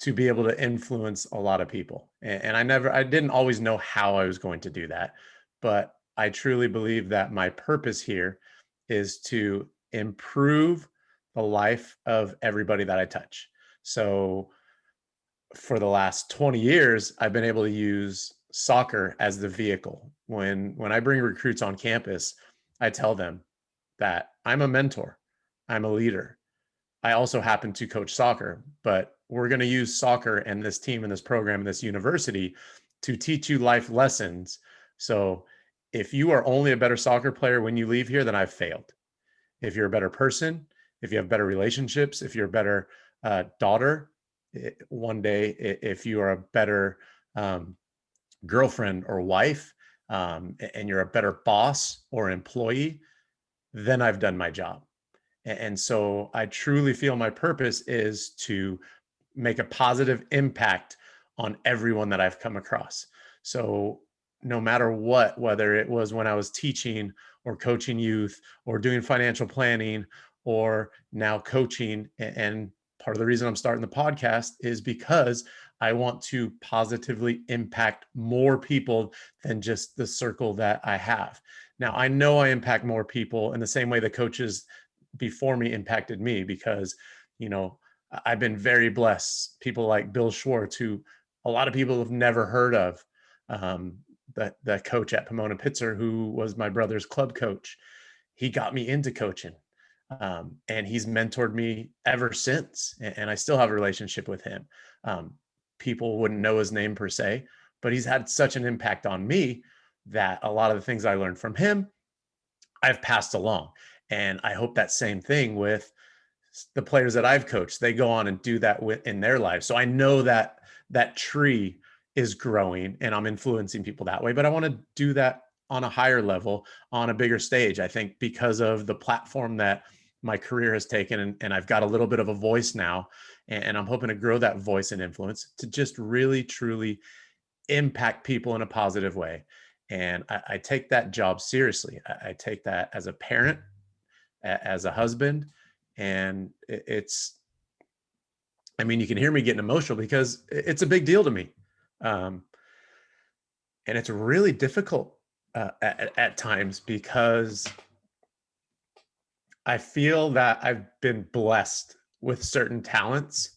to be able to influence a lot of people. And I didn't always know how I was going to do that, but I truly believe that my purpose here is to improve the life of everybody that I touch. So for the last 20 years, I've been able to use soccer as the vehicle. When I bring recruits on campus, I tell them that I'm a mentor, I'm a leader. I also happen to coach soccer, but we're going to use soccer and this team and this program and this university to teach you life lessons. So if you are only a better soccer player when you leave here, then I've failed. If you're a better person, if you have better relationships, if you're a better daughter, one day, if you are a better um, girlfriend or wife, and you're a better boss or employee, then I've done my job. And so I truly feel my purpose is to make a positive impact on everyone that I've come across. So no matter what, whether it was when I was teaching or coaching youth or doing financial planning or now coaching, and part of the reason I'm starting the podcast is because I want to positively impact more people than just the circle that I have. Now, I know I impact more people in the same way the coaches before me impacted me, because, you know, I've been very blessed. People like Bill Schwartz, who a lot of people have never heard of, um, the coach at Pomona Pitzer, who was my brother's club coach. He got me into coaching, and he's mentored me ever since. And I still have a relationship with him. People wouldn't know his name per se, but he's had such an impact on me that a lot of the things I learned from him, I've passed along. And I hope that same thing with the players that I've coached. They go on and do that in their lives. So I know that that tree is growing and I'm influencing people that way, but I want to do that on a higher level, on a bigger stage. I think because of the platform that my career has taken, and I've got a little bit of a voice now, and I'm hoping to grow that voice and influence to just really, truly impact people in a positive way. And I take that job seriously. I take that as a parent, as a husband, and it's, I mean, you can hear me getting emotional because it's a big deal to me. Um, and it's really difficult at times, because I feel that I've been blessed with certain talents,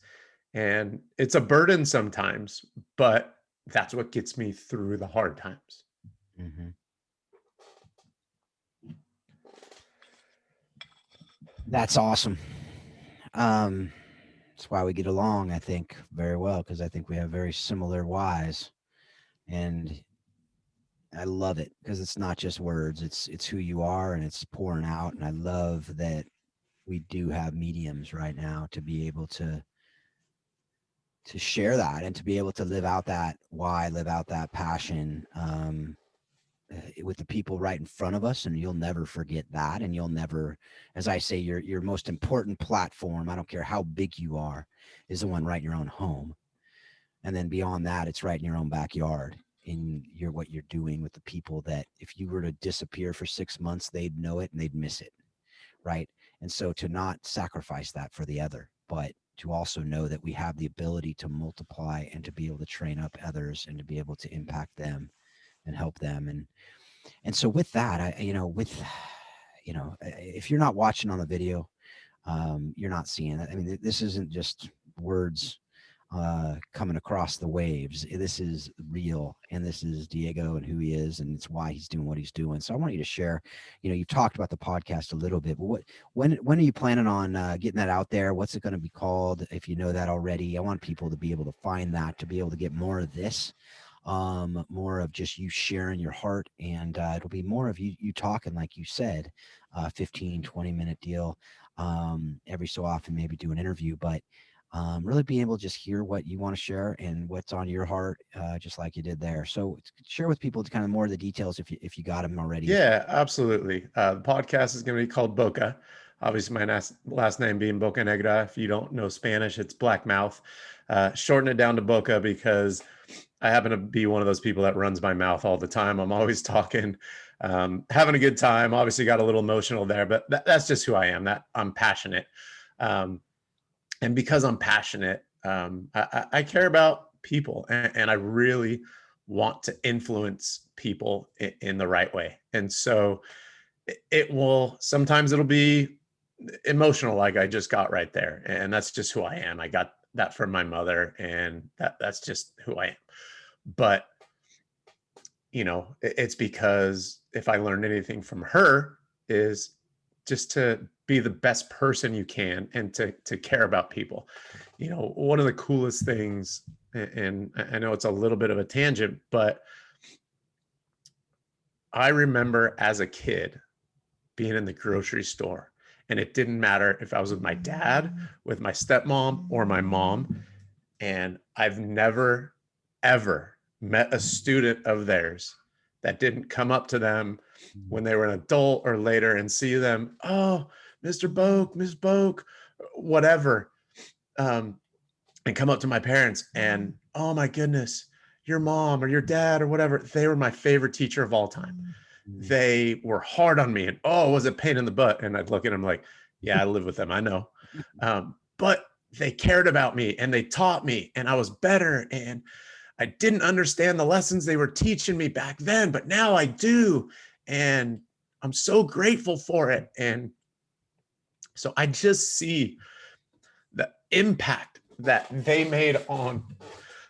and it's a burden sometimes, but that's what gets me through the hard times. Mm-hmm. That's awesome. That's why we get along, I think, very well, because I think we have very similar whys. And I love it because it's not just words, it's who you are and it's pouring out. And I love that we do have mediums right now to be able to share that and to be able to live out that why, live out that passion. With the people right in front of us, and you'll never forget that. And you'll never, as I say, your most important platform, I don't care how big you are, is the one right in your own home. And then beyond that, it's right in your own backyard, in your what you're doing with the people that if you were to disappear for 6 months, they'd know it and they'd miss it, right? And so to not sacrifice that for the other, but to also know that we have the ability to multiply and to be able to train up others and to be able to impact them and help them. And so with that, if you're not watching on the video, you're not seeing it. I mean, this isn't just words coming across the waves. This is real, and this is Diego and who he is, and it's why he's doing what he's doing. So I want you to share. You've talked about the podcast a little bit, but when are you planning on getting that out there? What's it going to be called? If you know that already, I want people to be able to find that, to be able to get more of this. More of just you sharing your heart, and it'll be more of you talking, like you said, 15-20 minute deal, every so often, maybe do an interview, but really being able to just hear what you want to share and what's on your heart, just like you did there. So share with people kind of more of the details if you got them already. Yeah, absolutely. The podcast is going to be called Boca. Obviously, my last name being Bocanegra. If you don't know Spanish, it's black mouth. Shorten it down to Boca because I happen to be one of those people that runs my mouth all the time. I'm always talking, having a good time. Obviously, got a little emotional there, but that's just who I am. That I'm passionate, and because I'm passionate, I care about people, and I really want to influence people in the right way. And so it will, sometimes it'll be emotional, like I just got right there. And that's just who I am. I got that from my mother, and that's just who I am. But, it's because if I learned anything from her, is just to be the best person you can and to care about people. One of the coolest things, and I know it's a little bit of a tangent, but I remember as a kid being in the grocery store, and it didn't matter if I was with my dad, with my stepmom, or my mom. And I've never, ever met a student of theirs that didn't come up to them when they were an adult or later and see them, oh, Mr. Boke, Miss Boke, whatever, and come up to my parents and, oh my goodness, your mom or your dad or whatever, they were my favorite teacher of all time. They were hard on me, and, oh, was a pain in the butt. And I'd look at them like, yeah, I live with them, I know. But they cared about me and they taught me, and I was better. And I didn't understand the lessons they were teaching me back then, but now I do. And I'm so grateful for it. And so I just see the impact that they made on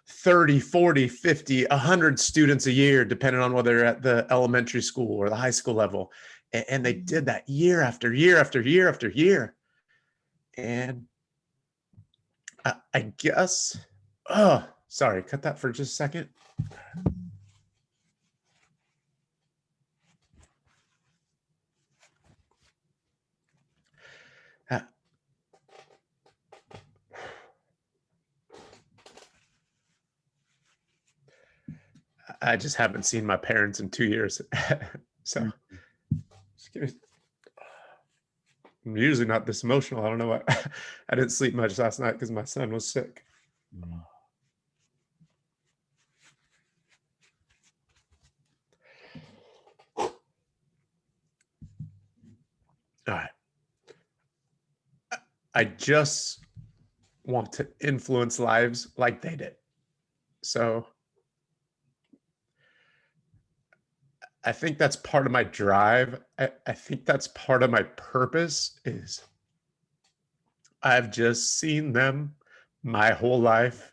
30, 40, 50, 100 students a year, depending on whether they're at the elementary school or the high school level. And they did that year after year after year after year. And I guess, oh, sorry, cut that for just a second. I just haven't seen my parents in 2 years. So I'm usually not this emotional. I don't know what. I didn't sleep much last night because my son was sick. All right. I just want to influence lives like they did. So I think that's part of my drive. I think that's part of my purpose. Is I've just seen them my whole life.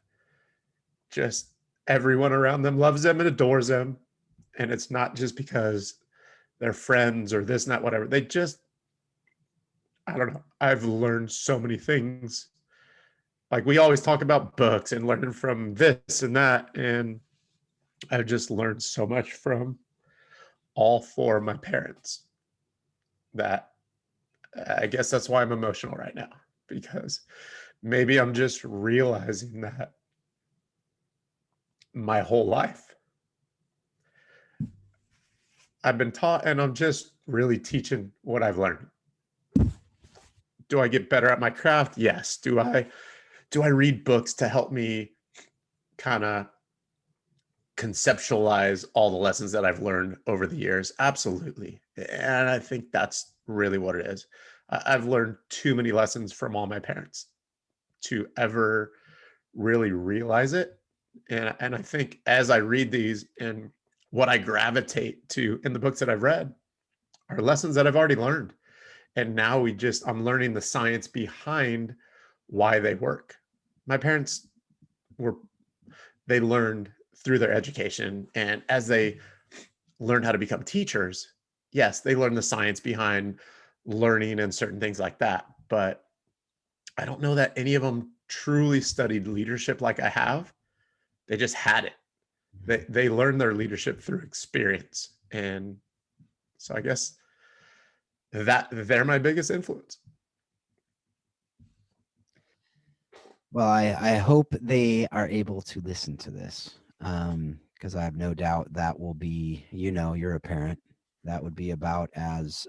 Just everyone around them loves them and adores them. And it's not just because they're friends or this, not whatever. They just, I don't know. I've learned so many things. Like, we always talk about books and learning from this and that. And I've just learned so much from all four of my parents that I guess that's why I'm emotional right now, because maybe I'm just realizing that my whole life I've been taught, and I'm just really teaching what I've learned. Do I get better at my craft? Yes. Do I read books to help me kind of conceptualize all the lessons that I've learned over the years? Absolutely. And I think that's really what it is. I've learned too many lessons from all my parents to ever really realize it. And I think as I read these, and what I gravitate to in the books that I've read are lessons that I've already learned. And now I'm learning the science behind why they work. My parents they learned through their education. And as they learned how to become teachers, yes, they learned the science behind learning and certain things like that. But I don't know that any of them truly studied leadership like I have. They just had it. They learned their leadership through experience. And so I guess that they're my biggest influence. Well, I hope they are able to listen to this, because I have no doubt that will be, you're a parent. That would be about as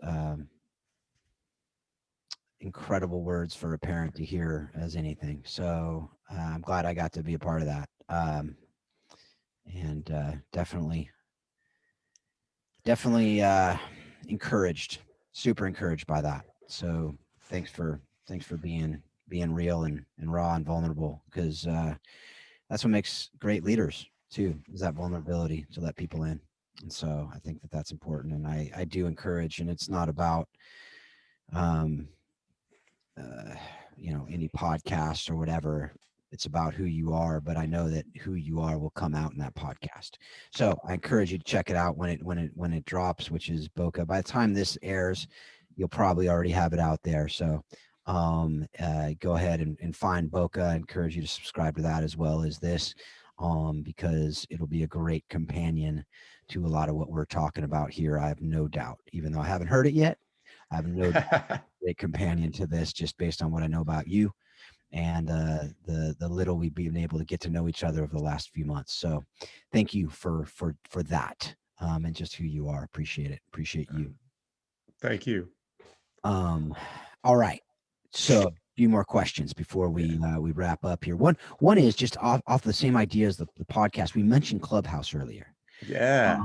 incredible words for a parent to hear as anything. So I'm glad I got to be a part of that. And definitely encouraged, super encouraged by that. So thanks for being real and raw and vulnerable, because that's what makes great leaders too, is that vulnerability to let people in. And so I think that that's important. And I do encourage, and it's not about, um, any podcast or whatever. It's about who you are, but I know that who you are will come out in that podcast. So I encourage you to check it out when it drops, which is Boca. By the time this airs, you'll probably already have it out there. So go ahead and find Boca. I encourage you to subscribe to that as well as this, because it'll be a great companion to a lot of what we're talking about here. I have no doubt, even though I haven't heard it yet, I have no great companion to this, just based on what I know about you and the little we've been able to get to know each other over the last few months. So thank you for that, and just who you are. Appreciate it. Appreciate you. Thank you. All right. So a few more questions before we wrap up here. One is just off the same idea as the podcast. We mentioned Clubhouse earlier. Yeah.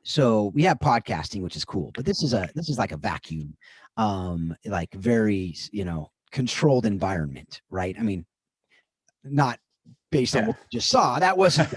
So we have podcasting, which is cool, but this is like a vacuum, like very, controlled environment, right? I mean, not based on what we just saw. That wasn't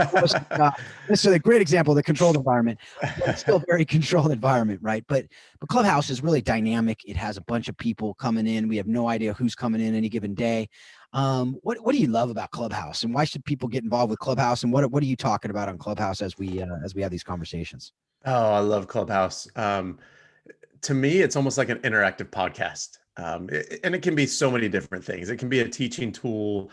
necessarily a great example of the controlled environment, but it's still a very controlled environment, right? But Clubhouse is really dynamic. It has a bunch of people coming in. We have no idea who's coming in any given day. What do you love about Clubhouse, and why should people get involved with Clubhouse? And what are you talking about on Clubhouse as we have these conversations? Oh, I love Clubhouse. To me, it's almost like an interactive podcast. And it can be so many different things. It can be a teaching tool.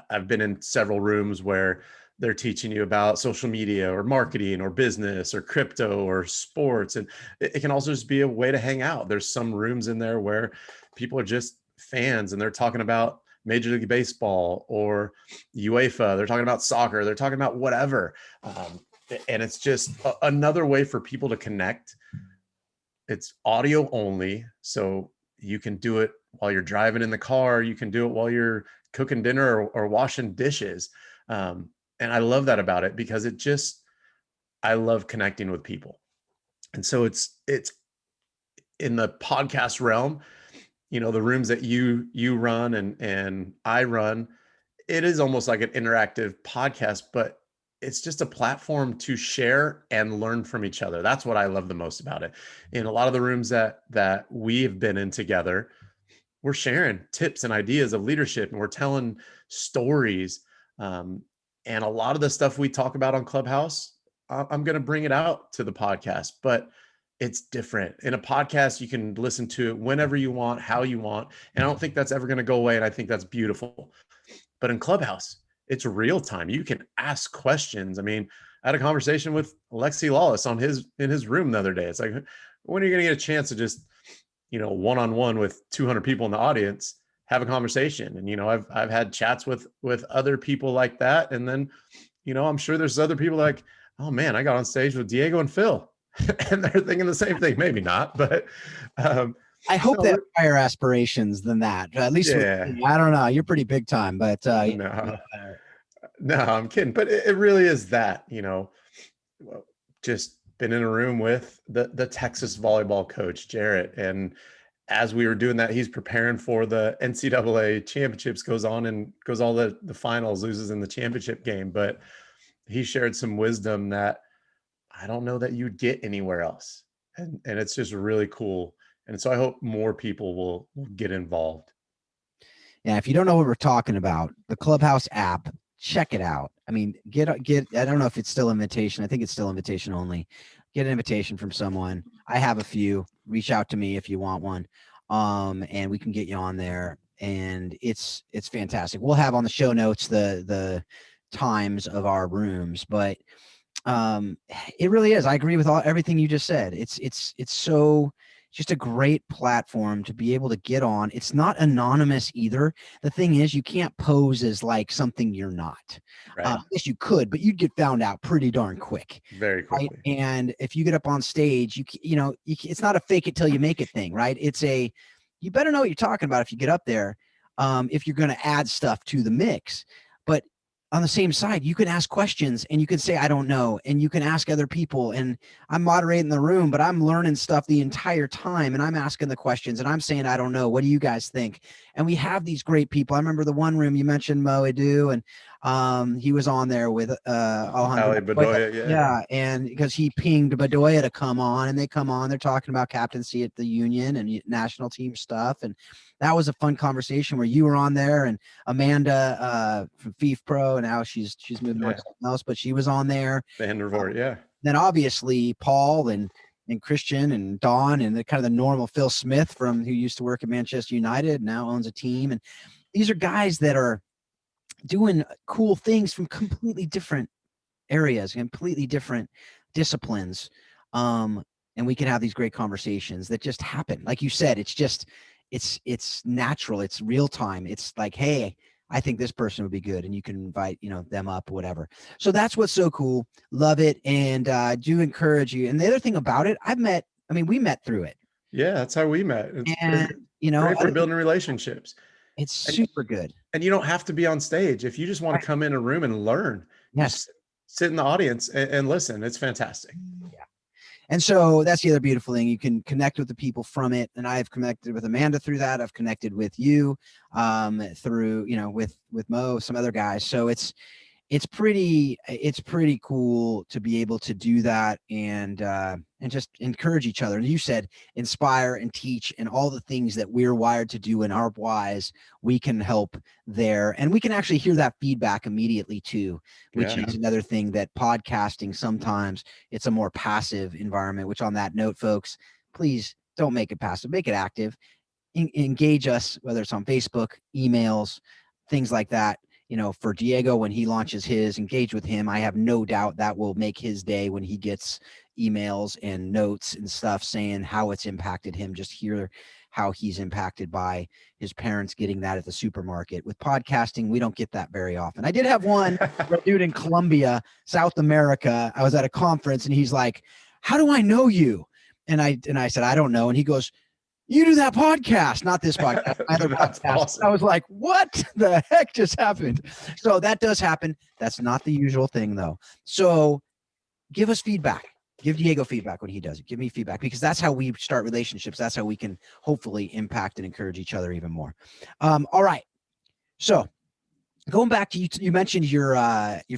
I've been in several rooms where they're teaching you about social media or marketing or business or crypto or sports. And it can also just be a way to hang out. There's some rooms in there where people are just fans and they're talking about Major League Baseball or UEFA. They're talking about soccer. They're talking about whatever. And it's just another way for people to connect. It's audio only, so you can do it while you're driving in the car. You can do it while you're cooking dinner or washing dishes. And I love that about it, because I love connecting with people. And so it's in the podcast realm, the rooms that you run and I run, it is almost like an interactive podcast, but it's just a platform to share and learn from each other. That's what I love the most about it. In a lot of the rooms that we've been in together, we're sharing tips and ideas of leadership, and we're telling stories. And a lot of the stuff we talk about on Clubhouse, I'm going to bring it out to the podcast, but it's different. In a podcast, you can listen to it whenever you want, how you want. And I don't think that's ever going to go away. And I think that's beautiful. But in Clubhouse, it's real time. You can ask questions. I mean, I had a conversation with Alexi Lawless in his room the other day. It's like, when are you going to get a chance to just, one-on-one with 200 people in the audience, have a conversation? And, I've had chats with other people like that. And then, I'm sure there's other people like, oh man, I got on stage with Diego and Phil and they're thinking the same thing. Maybe not, but, I hope they have higher aspirations than that. At least, yeah. I don't know. You're pretty big time, but no, I'm kidding. But it really is that, just been in a room with the Texas volleyball coach, Jarrett. And as we were doing that, he's preparing for the NCAA championships, goes all the finals, loses in the championship game. But he shared some wisdom that I don't know that you'd get anywhere else. And it's just really cool. And so I hope more people will get involved. Yeah, if you don't know what we're talking about, the Clubhouse app, check it out. I mean, get. I don't know if it's still invitation. I think it's still invitation only. Get an invitation from someone. I have a few. Reach out to me if you want one, and we can get you on there. And it's fantastic. We'll have on the show notes the times of our rooms, but it really is. I agree with everything you just said. It's so just a great platform to be able to get on. It's not anonymous either. The thing is, you can't pose as like something you're not. Right. Yes, you could, but you'd get found out pretty darn quick. Very quickly. Right? And if you get up on stage, it's not a fake it till you make it thing, right? It's you better know what you're talking about if you get up there, if you're going to add stuff to the mix. But on the same side, you can ask questions and you can say, I don't know. And you can ask other people, and I'm moderating the room, but I'm learning stuff the entire time. And I'm asking the questions and I'm saying, I don't know. What do you guys think? And we have these great people. I remember the one room you mentioned, Mo Edu, and he was on there with Alejandro Ali Bedoya. Bedoya, yeah. Yeah, and because he pinged Bedoya to come on, and they come on, they're talking about captaincy at the Union and national team stuff, and that was a fun conversation where you were on there, and Amanda from FIF Pro, and now she's moving on to something else, but she was on there. Van der Voort, yeah. Then obviously Paul and Christian and Don and the kind of the normal Phil Smith from who used to work at Manchester United, now owns a team. And these are guys that are doing cool things from completely different areas, completely different disciplines. And we can have these great conversations that just happen. Like you said, it's natural. It's real time. It's like, hey, I think this person would be good, and you can invite, them up, whatever. So that's what's so cool. Love it. And do encourage you. And the other thing about it, we met through it. Yeah, that's how we met. It's And, great for building relationships. It's super good. And you don't have to be on stage. If you just want to come in a room and learn, yes, sit in the audience and listen. It's fantastic. Yeah. And so that's the other beautiful thing. You can connect with the people from it. And I've connected with Amanda through that. I've connected with you through, with Mo, some other guys. So it's pretty cool to be able to do that and just encourage each other. And you said inspire and teach, and all the things that we're wired to do in our whys, we can help there. And we can actually hear that feedback immediately too, which is another thing that podcasting, sometimes it's a more passive environment, which on that note, folks, please don't make it passive, make it active. Engage us, whether it's on Facebook, emails, things like that. For Diego, when he launches his, engage with him. I have no doubt that will make his day when he gets emails and notes and stuff saying how it's impacted him. Just hear how he's impacted by his parents getting that at the supermarket. With podcasting, we don't get that very often. I did have one dude in Colombia, South America. I was at a conference and he's like, "How do I know you?" And I said, "I don't know." And he goes, "You do that podcast," not this podcast, other podcast. Awesome. I was like, what the heck just happened? So that does happen. That's not the usual thing though. So give us feedback. Give Diego feedback when he does it. Give me feedback, because that's how we start relationships. That's how we can hopefully impact and encourage each other even more. All right. So going back to you mentioned your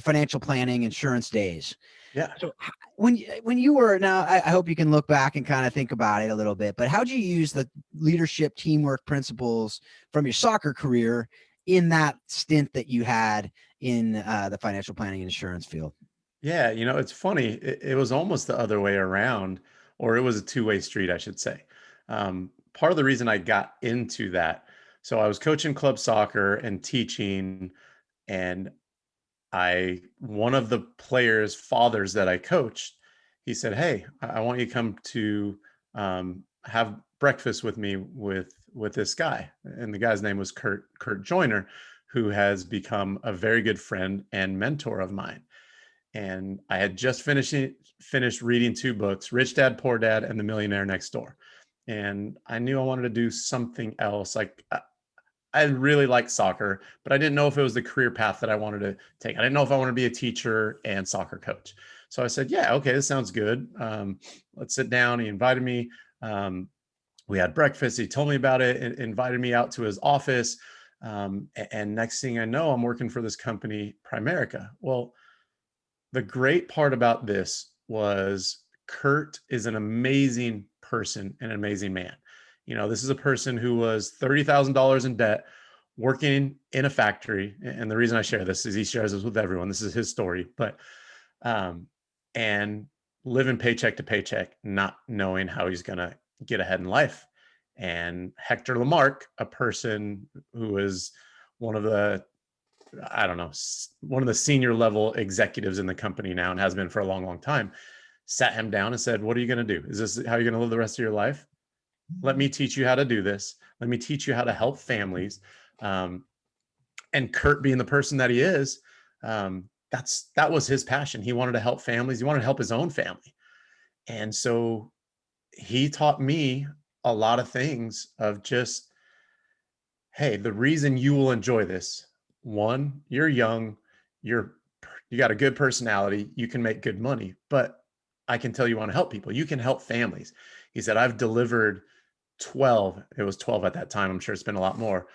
financial planning, insurance days. Yeah. So when you were, now I hope you can look back and kind of think about it a little bit, but how'd you use the leadership teamwork principles from your soccer career in that stint that you had in the financial planning and insurance field? Yeah. It's funny. It was almost the other way around, or it was a two-way street, I should say. Part of the reason I got into that, so I was coaching club soccer and teaching, and one of the players' fathers that I coached, he said, "Hey, I want you to come to have breakfast with me with this guy." And the guy's name was Kurt Joyner, who has become a very good friend and mentor of mine. And I had just finished reading two books, Rich Dad, Poor Dad, and The Millionaire Next Door. And I knew I wanted to do something else. Like, I really liked soccer, but I didn't know if it was the career path that I wanted to take. I didn't know if I wanted to be a teacher and soccer coach. So I said, yeah, okay, this sounds good. Let's sit down. He invited me. We had breakfast. He told me about it and invited me out to his office. And next thing I know, I'm working for this company, Primerica. Well, the great part about this was Kurt is an amazing person and an amazing man. This is a person who was $30,000 in debt, working in a factory. And the reason I share this is he shares this with everyone. This is his story, but, and living paycheck to paycheck, not knowing how he's going to get ahead in life. And Hector Lamarck, a person who is one of the senior level executives in the company now and has been for a long, long time, sat him down and said, "What are you going to do? Is this how you're going to live the rest of your life? Let me teach you how to do this. Let me teach you how to help families." And Kurt, being the person that he is, that was his passion. He wanted to help families. He wanted to help his own family. And so he taught me a lot of things of just, hey, the reason you will enjoy this, one, you're young, you got a good personality, you can make good money, but I can tell you want to help people. You can help families. He said, I've delivered 12, it was 12 at that time, I'm sure it's been a lot more,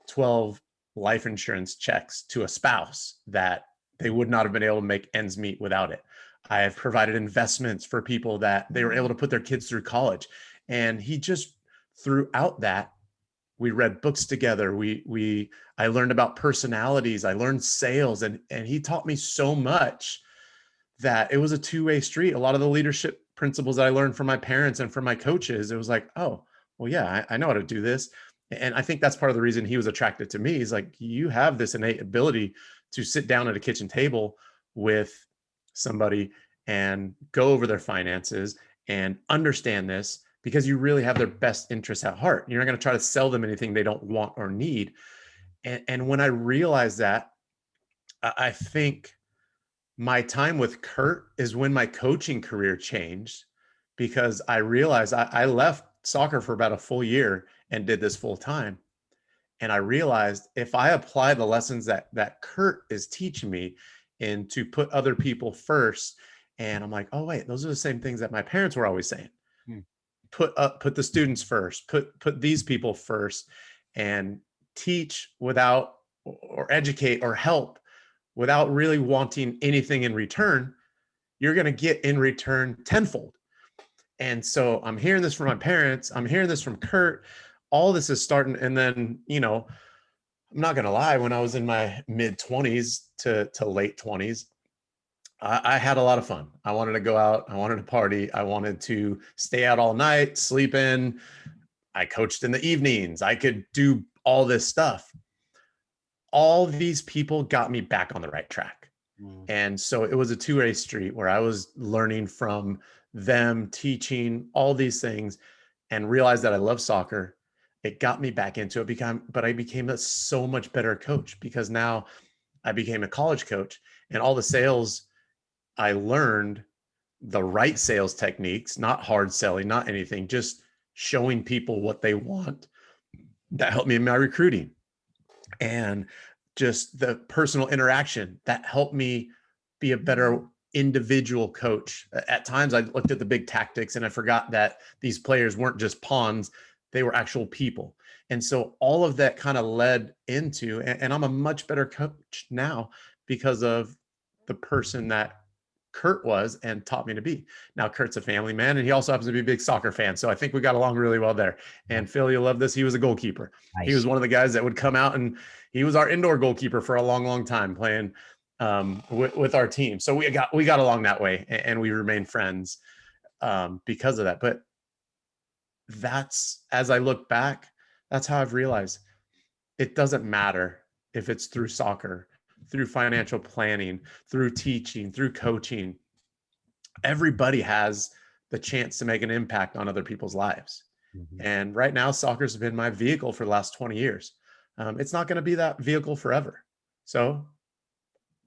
12 life insurance checks to a spouse that they would not have been able to make ends meet without it. I have provided investments for people that they were able to put their kids through college. And he just, throughout that, we read books together. I learned about personalities. I learned sales, and he taught me so much that it was a two-way street. A lot of the leadership principles that I learned from my parents and from my coaches, it was like, oh, well, yeah, I know how to do this. And I think that's part of the reason he was attracted to me. He's like, you have this innate ability to sit down at a kitchen table with somebody and go over their finances and understand this because you really have their best interests at heart. You're not going to try to sell them anything they don't want or need. And when I realized that, I think my time with Kurt is when my coaching career changed, because I realized I left soccer for about a full year and did this full time. And I realized if I apply the lessons that Kurt is teaching me and to put other people first, and I'm like, oh wait, those are the same things that my parents were always saying. Hmm. Put the students first, put these people first, and teach without, or educate or help without really wanting anything in return. You're going to get in return tenfold. And so I'm hearing this from my parents. I'm hearing this from Kurt. All this is starting. And then, I'm not going to lie, when I was in my mid 20s to late 20s, I had a lot of fun. I wanted to go out. I wanted to party. I wanted to stay out all night, sleep in. I coached in the evenings. I could do all this stuff. All these people got me back on the right track. And so it was a two-way street where I was learning from them, teaching all these things, and realized that I love soccer. It got me back into it, but I became a so much better coach because now I became a college coach, and all the sales I learned, the right sales techniques, not hard selling, not anything, just showing people what they want. That helped me in my recruiting, and just the personal interaction that helped me be a better individual coach. At times I looked at the big tactics and I forgot that these players weren't just pawns, they were actual people. And so all of that kind of led into, and I'm a much better coach now because of the person that Kurt was and taught me to be. Now Kurt's a family man, and he also happens to be a big soccer fan. So I think we got along really well there. And Phil, you'll love this. He was a goalkeeper. Nice. He was one of the guys that would come out, and he was our indoor goalkeeper for a long, long time, playing with our team. So we got along that way, and we remained friends because of that. But as I look back, that's how I've realized it doesn't matter if it's through soccer, through financial planning, through teaching, through coaching. Everybody has the chance to make an impact on other people's lives. Mm-hmm. And right now, soccer's been my vehicle for the last 20 years. It's not going to be that vehicle forever. So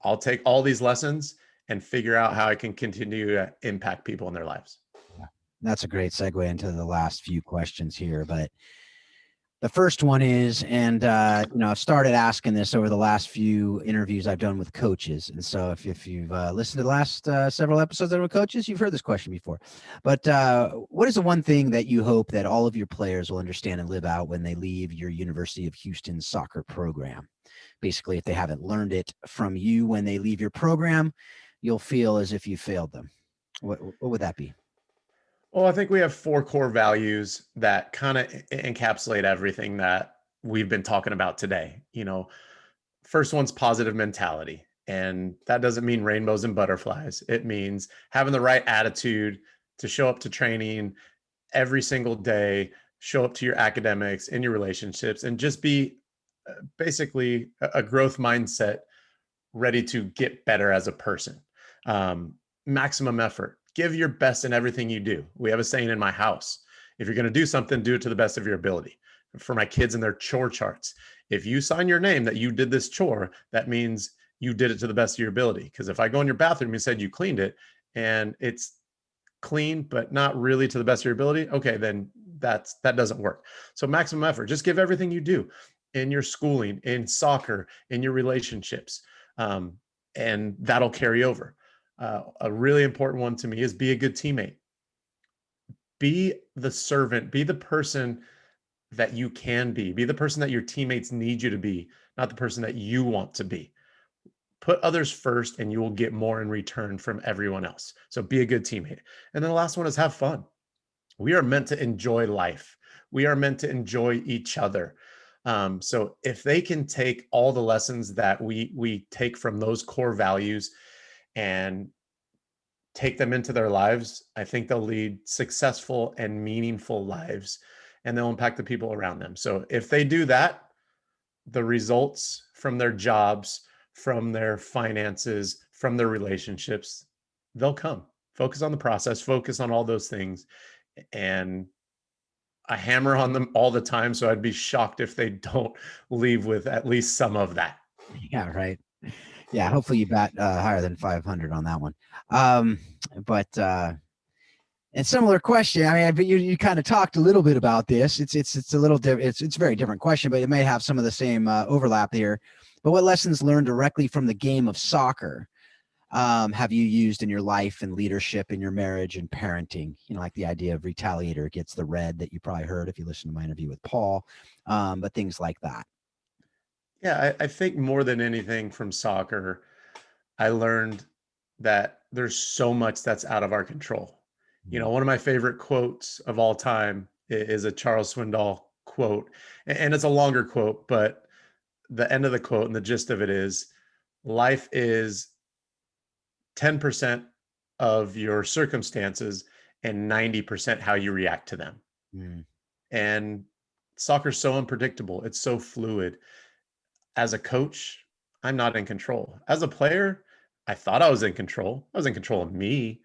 I'll take all these lessons and figure out how I can continue to impact people in their lives. Yeah. That's a great segue into the last few questions here. But the first one is, and I've started asking this over the last few interviews I've done with coaches. And so if you've listened to the last several episodes that were coaches, you've heard this question before. But what is the one thing that you hope that all of your players will understand and live out when they leave your University of Houston soccer program? Basically, if they haven't learned it from you when they leave your program, you'll feel as if you failed them. What would that be? Well, I think we have 4 core values that kind of encapsulate everything that we've been talking about today. First one's positive mentality. And that doesn't mean rainbows and butterflies. It means having the right attitude to show up to training every single day, show up to your academics and your relationships, and just be basically a growth mindset, ready to get better as a person. Maximum effort. Give your best in everything you do. We have a saying in my house: if you're going to do something, do it to the best of your ability. For my kids and their chore charts, if you sign your name that you did this chore, that means you did it to the best of your ability. Because if I go in your bathroom and said you cleaned it and it's clean but not really to the best of your ability, okay, then that doesn't work. So maximum effort. Just give everything you do in your schooling, in soccer, in your relationships, and that'll carry over. A really important one to me is be a good teammate. Be the servant, be the person that you can be. Be the person that your teammates need you to be, not the person that you want to be. Put others first and you will get more in return from everyone else. So be a good teammate. And then the last one is have fun. We are meant to enjoy life. We are meant to enjoy each other. So if they can take all the lessons that we take from those core values and take them into their lives, I think they'll lead successful and meaningful lives, and they'll impact the people around them. So if they do that, the results from their jobs, from their finances, from their relationships, they'll come. Focus on the process, focus on all those things. And I hammer on them all the time. So I'd be shocked if they don't leave with at least some of that. Yeah, right. Yeah, hopefully you bat higher than 500 on that one. But and similar question. I mean, but you kind of talked a little bit about this. It's a little different. It's a very different question, but it may have some of the same overlap here. But what lessons learned directly from the game of soccer have you used in your life and leadership, in your marriage and parenting? You know, like the idea of retaliator gets the red that you probably heard if you listened to my interview with Paul, but things like that. Yeah, I think more than anything from soccer, I learned that there's so much that's out of our control. You know, one of my favorite quotes of all time is a Charles Swindoll quote, and it's a longer quote, but the end of the quote and the gist of it is life is 10% of your circumstances and 90% how you react to them. Mm. And soccer's so unpredictable, it's so fluid. As a coach, I'm not in control. As a player, I thought I was in control. I was in control of me,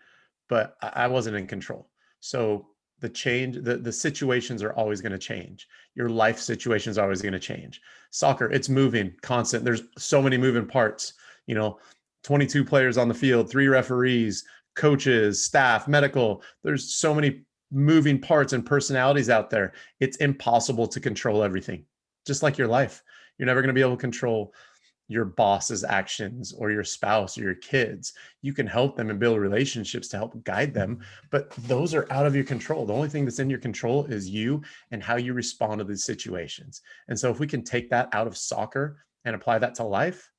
but I wasn't in control. So the situations are always going to change. Your life situations are always going to change. Soccer, it's moving, constant. There's so many moving parts, you know, 22 players on the field, 3 referees, coaches, staff, medical. There's so many moving parts and personalities out there. It's impossible to control everything. Just like your life. You're never going to be able to control your boss's actions or your spouse or your kids. You can help them and build relationships to help guide them, but those are out of your control. The only thing that's in your control is you and how you respond to these situations. And so if we can take that out of soccer and apply that to life,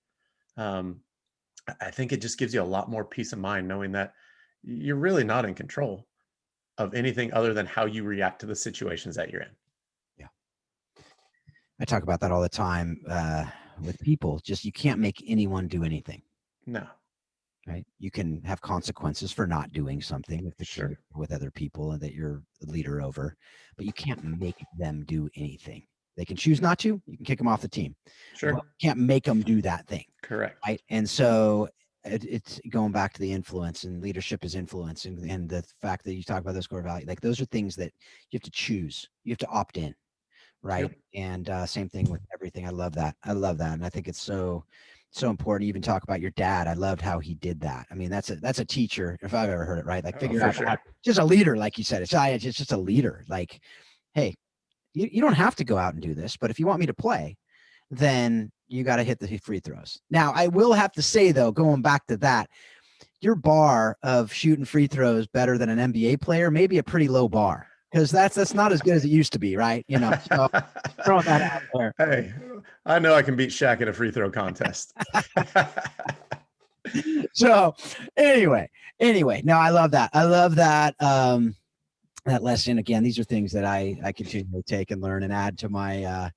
I think it just gives you a lot more peace of mind knowing that you're really not in control of anything other than how you react to the situations that you're in. Yeah. I talk about that all the time with people. Just you can't make anyone do anything. No. Right. You can have consequences for not doing something with the Sure. team, with other people and that you're the leader over, but you can't make them do anything. They can choose not to. You can kick them off the team. Sure. But you can't make them do that thing. Correct. Right. And so it's going back to the influence, and leadership is influence, and the fact that you talk about those core values, like those are things that you have to choose. You have to opt in. Right. Yep. And same thing with everything. I love that. And I think it's so important. You even talk about your dad. I loved how he did that. I mean, that's a teacher, if I've ever heard it, right? Like figure out sure. Just a leader, like you said. It's just a leader. Like, hey, you don't have to go out and do this, but if you want me to play, then you got to hit the free throws. Now, I will have to say though, going back to that, your bar of shooting free throws better than an NBA player may be a pretty low bar, because that's not as good as it used to be, right? You know, so throwing that out there. Hey, I know I can beat Shaq at a free throw contest. So anyway, no, I love that. That lesson. Again, these are things that I continually take and learn and add to my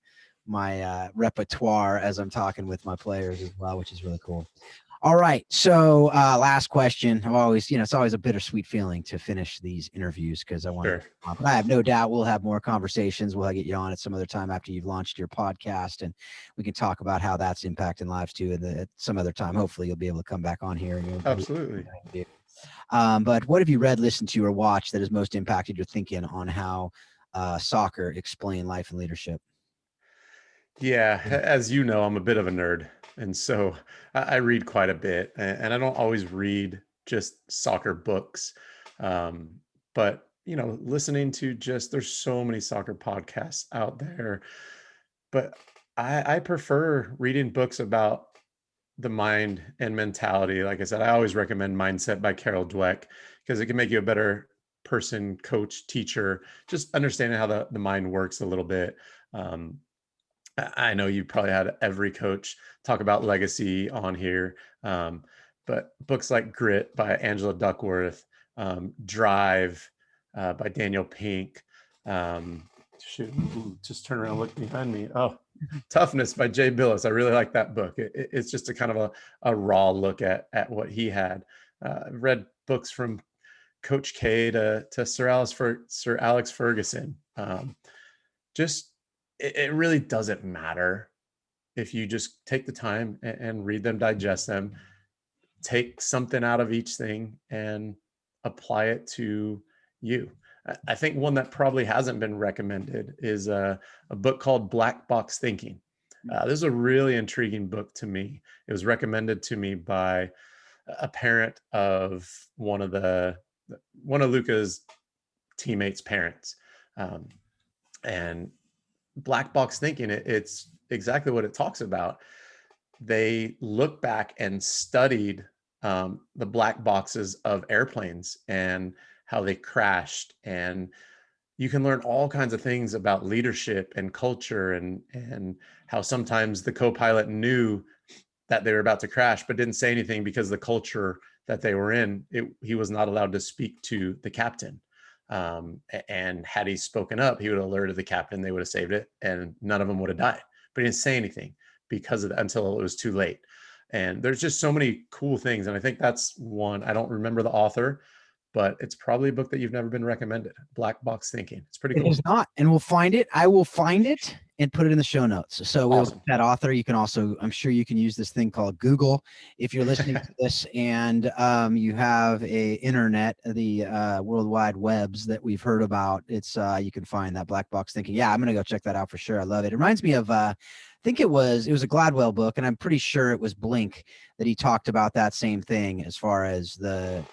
my repertoire as I'm talking with my players as well, which is really cool. All right. So last question. I've always, it's always a bittersweet feeling to finish these interviews because I want to, but I have no doubt we'll have more conversations. We'll get you on at some other time after you've launched your podcast, and we can talk about how that's impacting lives too. And at some other time, hopefully you'll be able to come back on here. And Absolutely. But what have you read, listened to, or watched that has most impacted your thinking on how soccer explain life and leadership? Yeah, as you know, I'm a bit of a nerd. And so I read quite a bit, and I don't always read just soccer books. But, listening to there's so many soccer podcasts out there. But I prefer reading books about the mind and mentality. Like I said, I always recommend Mindset by Carol Dweck because it can make you a better person, coach, teacher, just understanding how the mind works a little bit. I know you probably had every coach talk about legacy on here, but books like Grit by Angela Duckworth, Drive by Daniel Pink, just turn around and look behind me. Oh, Toughness by Jay Billis. I really like that book. It's just a kind of a raw look at what he had. I've read books from Coach K to Sir Alex Ferguson. Just it really doesn't matter if you just take the time and read them, digest them, take something out of each thing and apply it to you. I think one that probably hasn't been recommended is a book called Black Box Thinking. This is a really intriguing book to me. It was recommended to me by a parent of one of Luca's teammates' parents. And Black Box Thinking, it's exactly what it talks about. They look back and studied the black boxes of airplanes and how they crashed, and you can learn all kinds of things about leadership and culture, and how sometimes the co-pilot knew that they were about to crash but didn't say anything because the culture that they were in, he was not allowed to speak to the captain. And had he spoken up, he would have alerted the captain, they would have saved it, and none of them would have died. But he didn't say anything because of that until it was too late. And there's just so many cool things. And I think that's one. I don't remember the author, but it's probably a book that you've never been recommended. Black Box Thinking. It's pretty cool. It is not, and we'll find it. I will find it and put it in the show notes. So we'll Awesome. that author. You can also, I'm sure you can use this thing called Google if you're listening to this and you have a internet, the World Wide Webs that we've heard about. It's you can find that Black Box Thinking. Yeah, I'm gonna go check that out for sure. I love it. It reminds me of I think it was a Gladwell book, and I'm pretty sure it was Blink that he talked about that same thing as far as the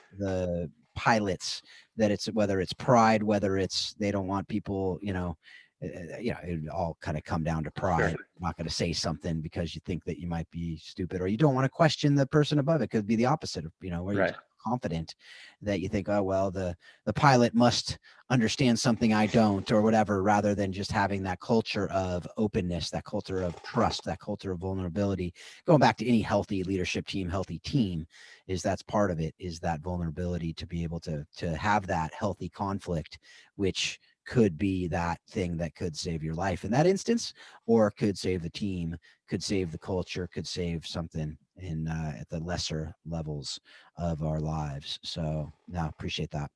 pilots, that it's whether it's pride, whether it's they don't want people, it all kind of come down to pride. Sure. You're not going to say something because you think that you might be stupid, or you don't want to question the person above it. Could be the opposite of, where you're confident that you think, oh, well, the pilot must understand something I don't, or whatever, rather than just having that culture of openness, that culture of trust, that culture of vulnerability. Going back to any healthy leadership team, healthy team, is that's part of it, is that vulnerability to be able to have that healthy conflict, which could be that thing that could save your life in that instance, or could save the team, could save the culture, could save something in at the lesser levels of our lives. So no, appreciate that.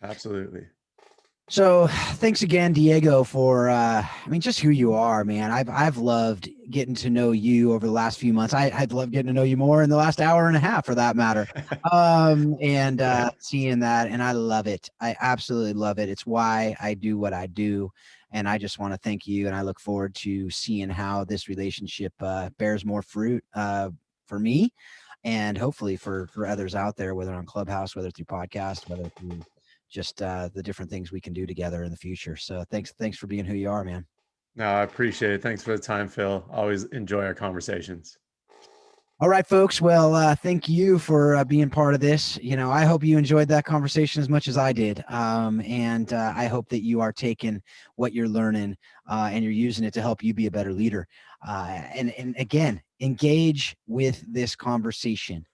Absolutely. So thanks again, Diego, for just who you are, man. I've loved getting to know you over the last few months. I'd love getting to know you more in the last hour and a half, for that matter. Seeing that, and I love it. I absolutely love it. It's why I do what I do. And I just want to thank you. And I look forward to seeing how this relationship bears more fruit for me, and hopefully for others out there, whether on Clubhouse, whether through podcast, whether through just the different things we can do together in the future. So thanks for being who you are, man. No, I appreciate it. Thanks for the time, Phil. Always enjoy our conversations. All right, folks. Well, thank you for being part of this. I hope you enjoyed that conversation as much as I did. And I hope that you are taking what you're learning and you're using it to help you be a better leader. And again, engage with this conversation.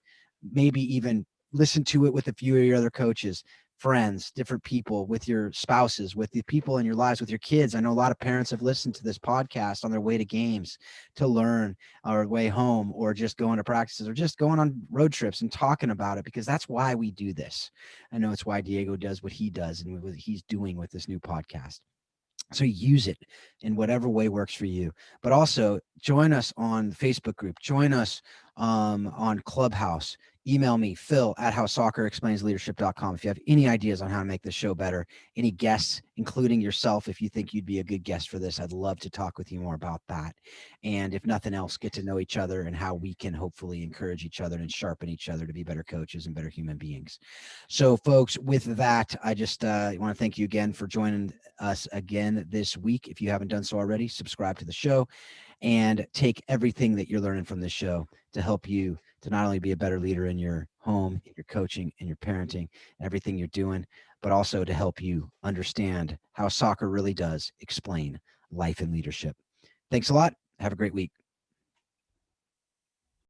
Maybe even listen to it with a few of your other coaches, friends, different people, with your spouses, with the people in your lives, with your kids. I know a lot of parents have listened to this podcast on their way to games to learn, or way home, or just going to practices, or just going on road trips and talking about it, because that's why we do this. I know it's why Diego does what he does and what he's doing with this new podcast. So use it in whatever way works for you, but also join us on the Facebook group, join us on Clubhouse. Email me, phil@howsoccerexplainsleadership.com. If you have any ideas on how to make this show better, any guests, including yourself, if you think you'd be a good guest for this, I'd love to talk with you more about that. And if nothing else, get to know each other and how we can hopefully encourage each other and sharpen each other to be better coaches and better human beings. So folks, with that, I just want to thank you again for joining us again this week. If you haven't done so already, subscribe to the show and take everything that you're learning from this show to help you to not only be a better leader in your home, in your coaching, in your parenting, everything you're doing. but also to help you understand how soccer really does explain life and leadership. Thanks a lot. Have a great week.